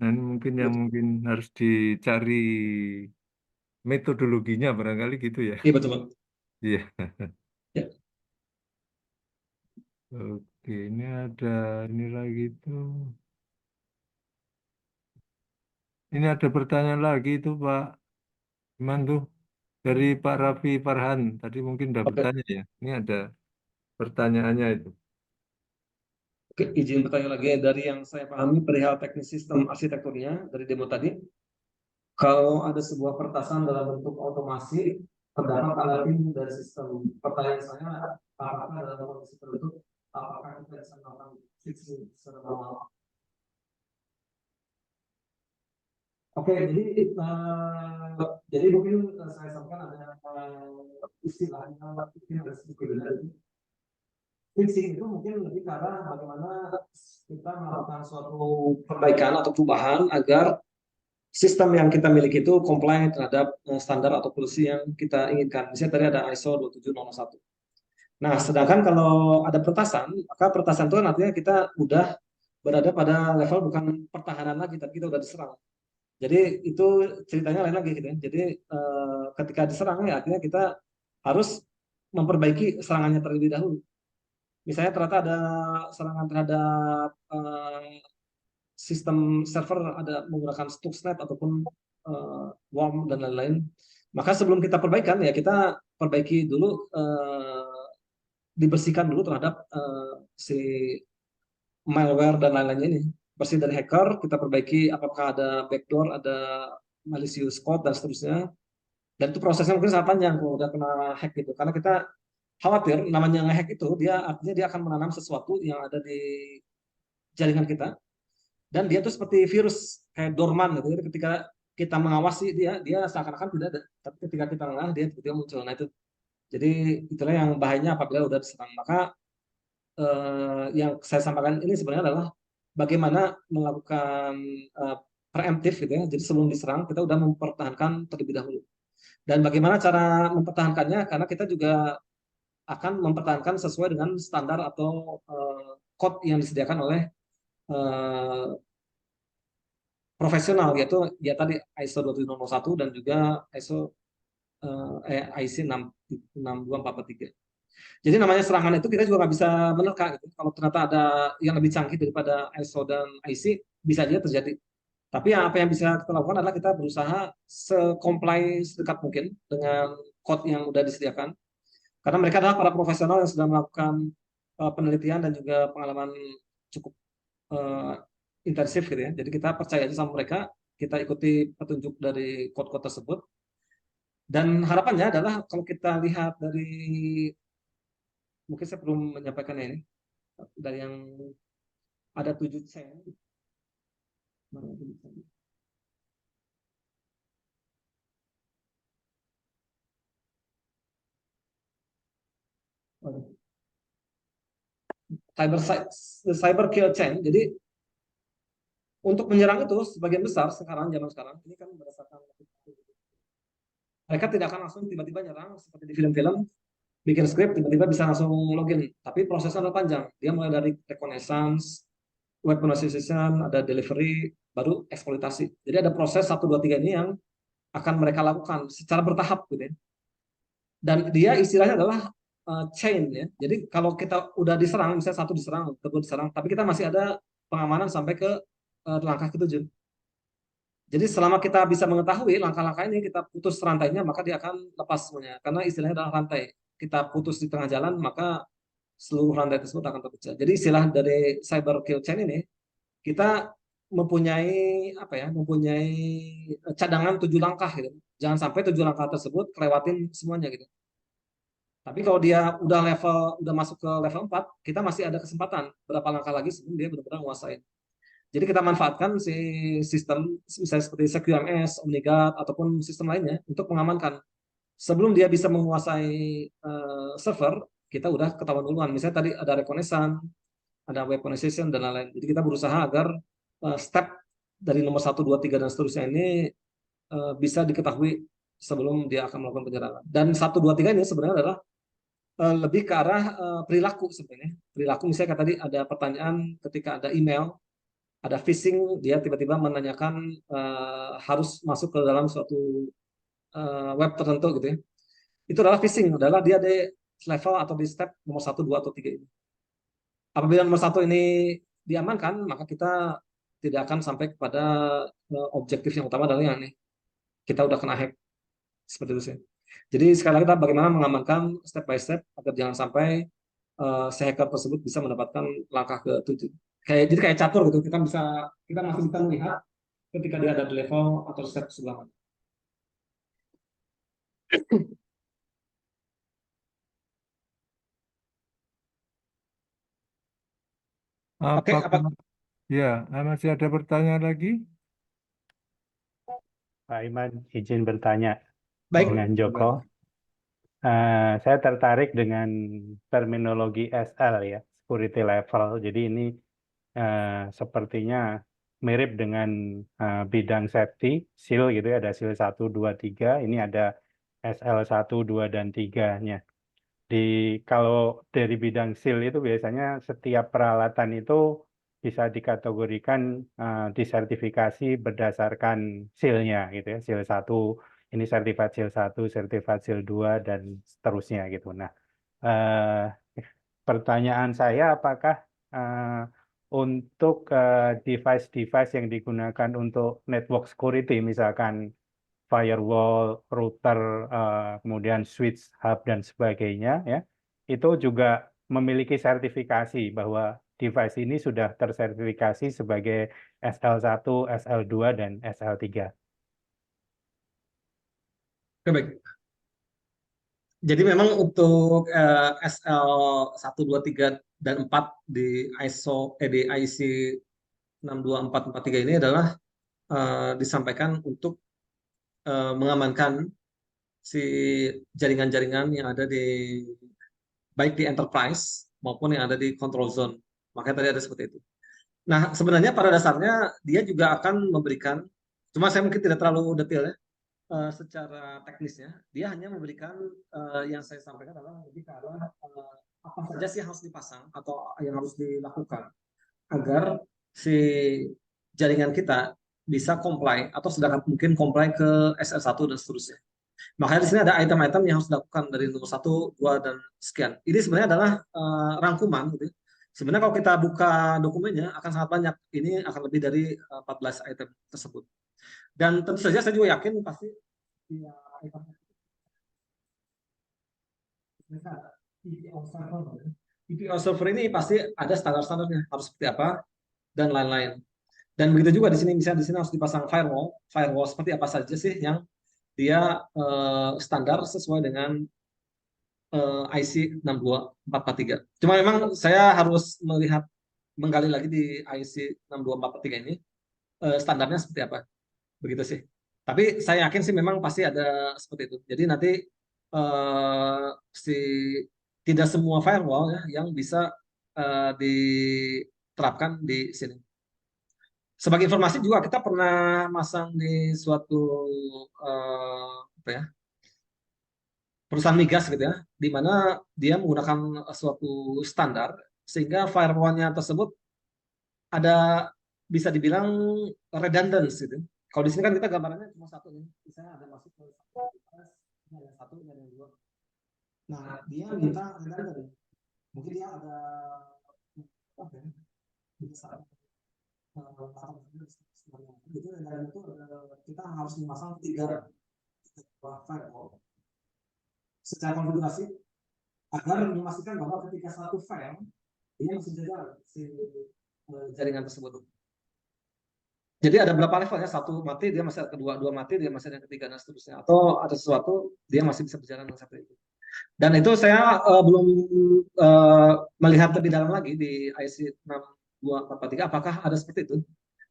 Dan mungkin yang Betul. mungkin harus dicari metodologinya barangkali gitu ya. Iya betul, Pak. Iya. Ya. Oke, ini ada ini lagi tuh. Ini ada pertanyaan lagi tuh Pak. Gimana tuh? Dari Pak Raffi Farhan. Tadi mungkin udah Oke. bertanya ya. Ini ada pertanyaannya itu. izin bertanya lagi dari yang saya pahami perihal teknis sistem arsitekturnya dari demo tadi. Kalau ada sebuah pertasan dalam bentuk otomasi, terdapat alerting dari sistem. Pertanyaan saya, apakah dalam kondisi tertentu, apakah kita bisa melakukan fixing secara manual? Oke, jadi mungkin saya sampaikan ada istilahnya mungkin ada sedikit berbeda. Fixing itu mungkin lebih ke arah bagaimana kita melakukan suatu perbaikan atau perubahan agar sistem yang kita miliki itu comply terhadap standar atau polisi yang kita inginkan. Misalnya tadi ada ISO 27001. Nah, sedangkan kalau ada pertasan, maka pertasan itu kan artinya kita udah berada pada level bukan pertahanan lagi, tapi kita udah diserang. Jadi itu ceritanya lain lagi gitu ya. Jadi ketika diserang ya artinya kita harus memperbaiki serangannya terlebih dahulu. Misalnya ternyata ada serangan terhadap sistem server ada menggunakan Stuxnet ataupun worm dan lain-lain. Maka sebelum kita perbaikan ya kita perbaiki dulu, dibersihkan dulu terhadap si malware dan lain-lainnya ini. Bersih dari hacker, kita perbaiki apakah ada backdoor, ada malicious code dan seterusnya. Dan itu prosesnya mungkin sangat panjang kalau udah kena hack gitu. Karena kita khawatir namanya nge-hack itu dia artinya dia akan menanam sesuatu yang ada di jaringan kita. Dan dia tuh seperti virus kayak dorman gitu. Jadi ketika kita mengawasi dia seakan-akan tidak ada. Tapi ketika kita lengah dia tiba-tiba muncul. Nah itu. Jadi itulah yang bahayanya apabila udah diserang. Maka yang saya sampaikan ini sebenarnya adalah bagaimana melakukan preemptif gitu ya. Jadi sebelum diserang kita udah mempertahankan terlebih dahulu. Dan bagaimana cara mempertahankannya? Karena kita juga akan mempertahankan sesuai dengan standar atau code yang disediakan oleh profesional, yaitu ya tadi ISO 27001 dan juga ISO IC 62443. Jadi namanya serangan itu kita juga nggak bisa menerka gitu. Kalau ternyata ada yang lebih canggih daripada ISO dan IC bisa aja terjadi. Tapi apa yang bisa kita lakukan adalah kita berusaha se-comply sedekat mungkin dengan code yang sudah disediakan. Karena mereka adalah para profesional yang sudah melakukan penelitian dan juga pengalaman cukup intensif gitu ya. Jadi kita percaya aja sama mereka, kita ikuti petunjuk dari code-code tersebut. Dan harapannya adalah kalau kita lihat dari, mungkin saya perlu menyampaikannya ini, dari yang ada 7 chain. Cyber kill chain. Jadi untuk menyerang itu sebagian besar sekarang zaman sekarang ini kan berdasarkan mereka tidak akan langsung tiba-tiba nyerang seperti di film-film bikin script tiba-tiba bisa langsung login, tapi prosesnya adalah panjang. Dia mulai dari reconnaissance, weaponization, ada delivery, baru eksploitasi. Jadi ada proses 1, 2, 3 ini yang akan mereka lakukan secara bertahap gitu ya. Dan dia istilahnya adalah chain ya. Jadi kalau kita udah diserang, misalnya satu diserang, kedua diserang, tapi kita masih ada pengamanan sampai ke langkah ke-7. Jadi selama kita bisa mengetahui langkah-langkah ini, kita putus rantainya, maka dia akan lepas semuanya. Karena istilahnya adalah rantai. Kita putus di tengah jalan, maka seluruh rantai tersebut akan terpecah. Jadi istilah dari cyber kill chain ini, kita mempunyai mempunyai cadangan 7 langkah gitu. Jangan sampai 7 langkah tersebut kelewatin semuanya gitu. Tapi kalau dia udah masuk ke level 4, kita masih ada kesempatan berapa langkah lagi sebelum dia benar-benar menguasai. Jadi kita manfaatkan si sistem misalnya seperti CQMS, OmniGuard ataupun sistem lainnya untuk mengamankan. Sebelum dia bisa menguasai server, kita udah ketahuan duluan. Misalnya tadi ada reconnaissance, ada weaponization dan lain-lain. Jadi kita berusaha agar step dari nomor 1, 2, 3 dan seterusnya ini bisa diketahui sebelum dia akan melakukan penyerangan. Dan 1, 2, 3 ini sebenarnya adalah lebih ke arah perilaku sebenarnya. Perilaku misalnya tadi ada pertanyaan ketika ada email, ada phishing, dia tiba-tiba menanyakan harus masuk ke dalam suatu web tertentu gitu ya. Itu adalah phishing, adalah dia di level atau di step nomor 1, 2, atau 3 ini. Apabila nomor 1 ini diamankan, maka kita tidak akan sampai kepada objektif yang utama adalah yang ini. Kita udah kena hack. Seperti itu sih. Jadi sekali lagi kita bagaimana mengamankan step by step agar jangan sampai si hacker tersebut bisa mendapatkan langkah ke tujuh. Jadi kayak catur gitu, kita masih bisa melihat ketika dia ada di level atau step sebelah mana. Oke, Apakah ya masih ada pertanyaan lagi? Pak Iman, izin bertanya baik. dengan Joko. Saya tertarik dengan terminologi SL ya, security level. Jadi ini sepertinya mirip dengan bidang safety, SEAL gitu ya, ada SEAL 1, 2, 3. Ini ada SL 1, 2, dan 3-nya. Kalau dari bidang SEAL itu biasanya setiap peralatan itu bisa dikategorikan disertifikasi berdasarkan SEAL-nya gitu ya. SEAL 1, ini sertifikat SEAL 1, sertifikat SEAL 2, dan seterusnya gitu. Nah, eh, pertanyaan saya apakah untuk device-device yang digunakan untuk network security, misalkan firewall, router, kemudian switch, hub, dan sebagainya, ya, itu juga memiliki sertifikasi bahwa device ini sudah tersertifikasi sebagai SL1, SL2, dan SL3. Oke, baik. Jadi memang untuk SL 1, 2, 3, dan 4 di di IC 62443 ini adalah disampaikan untuk mengamankan si jaringan-jaringan yang ada baik di enterprise maupun yang ada di control zone. Makanya tadi ada seperti itu. Nah, sebenarnya pada dasarnya dia juga akan memberikan, cuma saya mungkin tidak terlalu detail ya, secara teknisnya, dia hanya memberikan yang saya sampaikan adalah lebih ke arah apa saja sih yang harus dipasang atau yang harus dilakukan agar si jaringan kita bisa comply atau sedangkan mungkin comply ke SL1 dan seterusnya. Makanya di sini ada item-item yang harus dilakukan dari nomor 1, 2, dan sekian. Ini sebenarnya adalah rangkuman gitu. Sebenarnya kalau kita buka dokumennya akan sangat banyak. Ini akan lebih dari 14 item tersebut. Dan tentu saja saya juga yakin pasti ya, item EPO server ini pasti ada standar-standarnya harus seperti apa dan lain-lain. Dan begitu juga di sini misalnya di sini harus dipasang firewall. Firewall seperti apa saja sih yang dia standar sesuai dengan IC 62443. Cuma memang saya harus menggali lagi di IC 62443 ini standarnya seperti apa. Begitu sih. Tapi saya yakin sih memang pasti ada seperti itu. Jadi nanti si tidak semua firewall ya yang bisa diterapkan di sini. Sebagai informasi juga kita pernah masang di suatu apa ya, perusahaan migas gitu ya, di mana dia menggunakan suatu standar sehingga firewall-nya tersebut ada bisa dibilang redundant gitu. Kalau di sini kan kita gambarannya cuma satu nih, misalnya ada masuk ke satu, ini ada yang dua. Nah, dia minta redundant. Mungkin dia ada apa ya? Bisa itu redundant itu kita harus memasang 3 firewall secara konfigurasi agar memastikan bahwa ketika satu file ini masih jalan si jaringan tersebut. Jadi ada berapa level ya? Satu mati dia masih ada kedua, dua mati dia masih ada yang ketiga dan seterusnya. Atau ada sesuatu dia masih bisa berjalan dengan seperti itu. Dan itu saya belum melihat lebih dalam lagi di IC 62443 apakah ada seperti itu.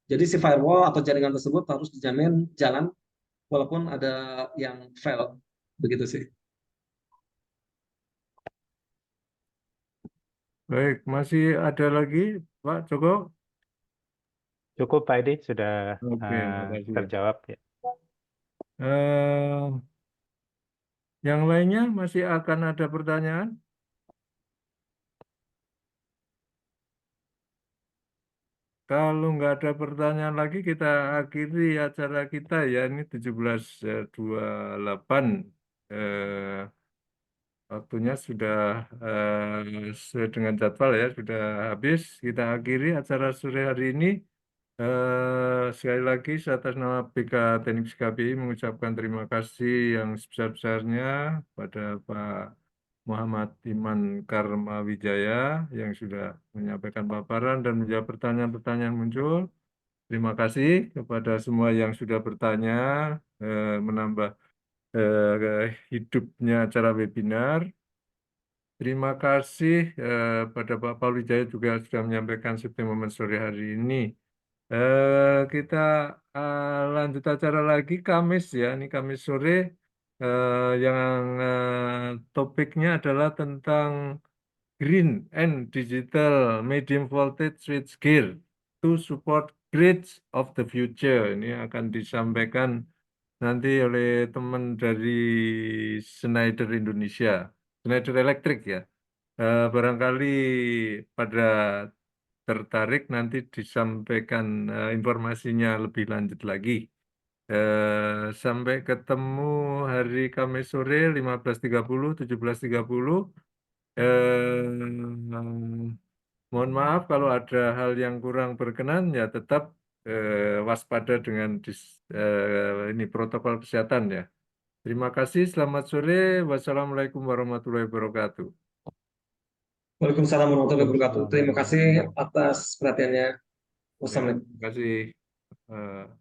Jadi si firewall atau jaringan tersebut harus dijamin jalan walaupun ada yang fail. Begitu sih. Baik, masih ada lagi Pak Joko? Cukup Pak Edi, sudah Oke, makasih ya. terjawab ya. Yang lainnya masih akan ada pertanyaan? Kalau nggak ada pertanyaan lagi, kita akhiri acara kita ya. Ini 17.28. Waktunya sudah sesuai dengan jadwal ya, sudah habis. Kita akhiri acara sore hari ini. Sekali lagi, saya atas nama BK Teknik KBI mengucapkan terima kasih yang sebesar-besarnya pada Pak Muhammad Iman Karmawijaya yang sudah menyampaikan paparan dan menjawab pertanyaan-pertanyaan muncul. Terima kasih kepada semua yang sudah bertanya, menambah hidupnya acara webinar. Terima kasih pada Pak Paul Wijaya juga sudah menyampaikan Shifting Moment sore hari ini. Kita lanjut acara lagi Kamis ya, ini Kamis sore yang topiknya adalah tentang Green and Digital Medium Voltage Switchgear to support grids of the future. Ini akan disampaikan nanti oleh teman dari Schneider Indonesia, Schneider Electric ya. Barangkali pada tertarik nanti disampaikan informasinya lebih lanjut lagi. Sampai ketemu hari Kamis sore 15.30, 17.30. Mohon maaf kalau ada hal yang kurang berkenan ya tetap waspada dengan ini protokol kesehatan ya. Terima kasih, selamat sore. Wassalamualaikum warahmatullahi wabarakatuh. Waalaikumsalam warahmatullahi wabarakatuh. Terima kasih atas perhatiannya. Wassalamualaikum. Terima kasih.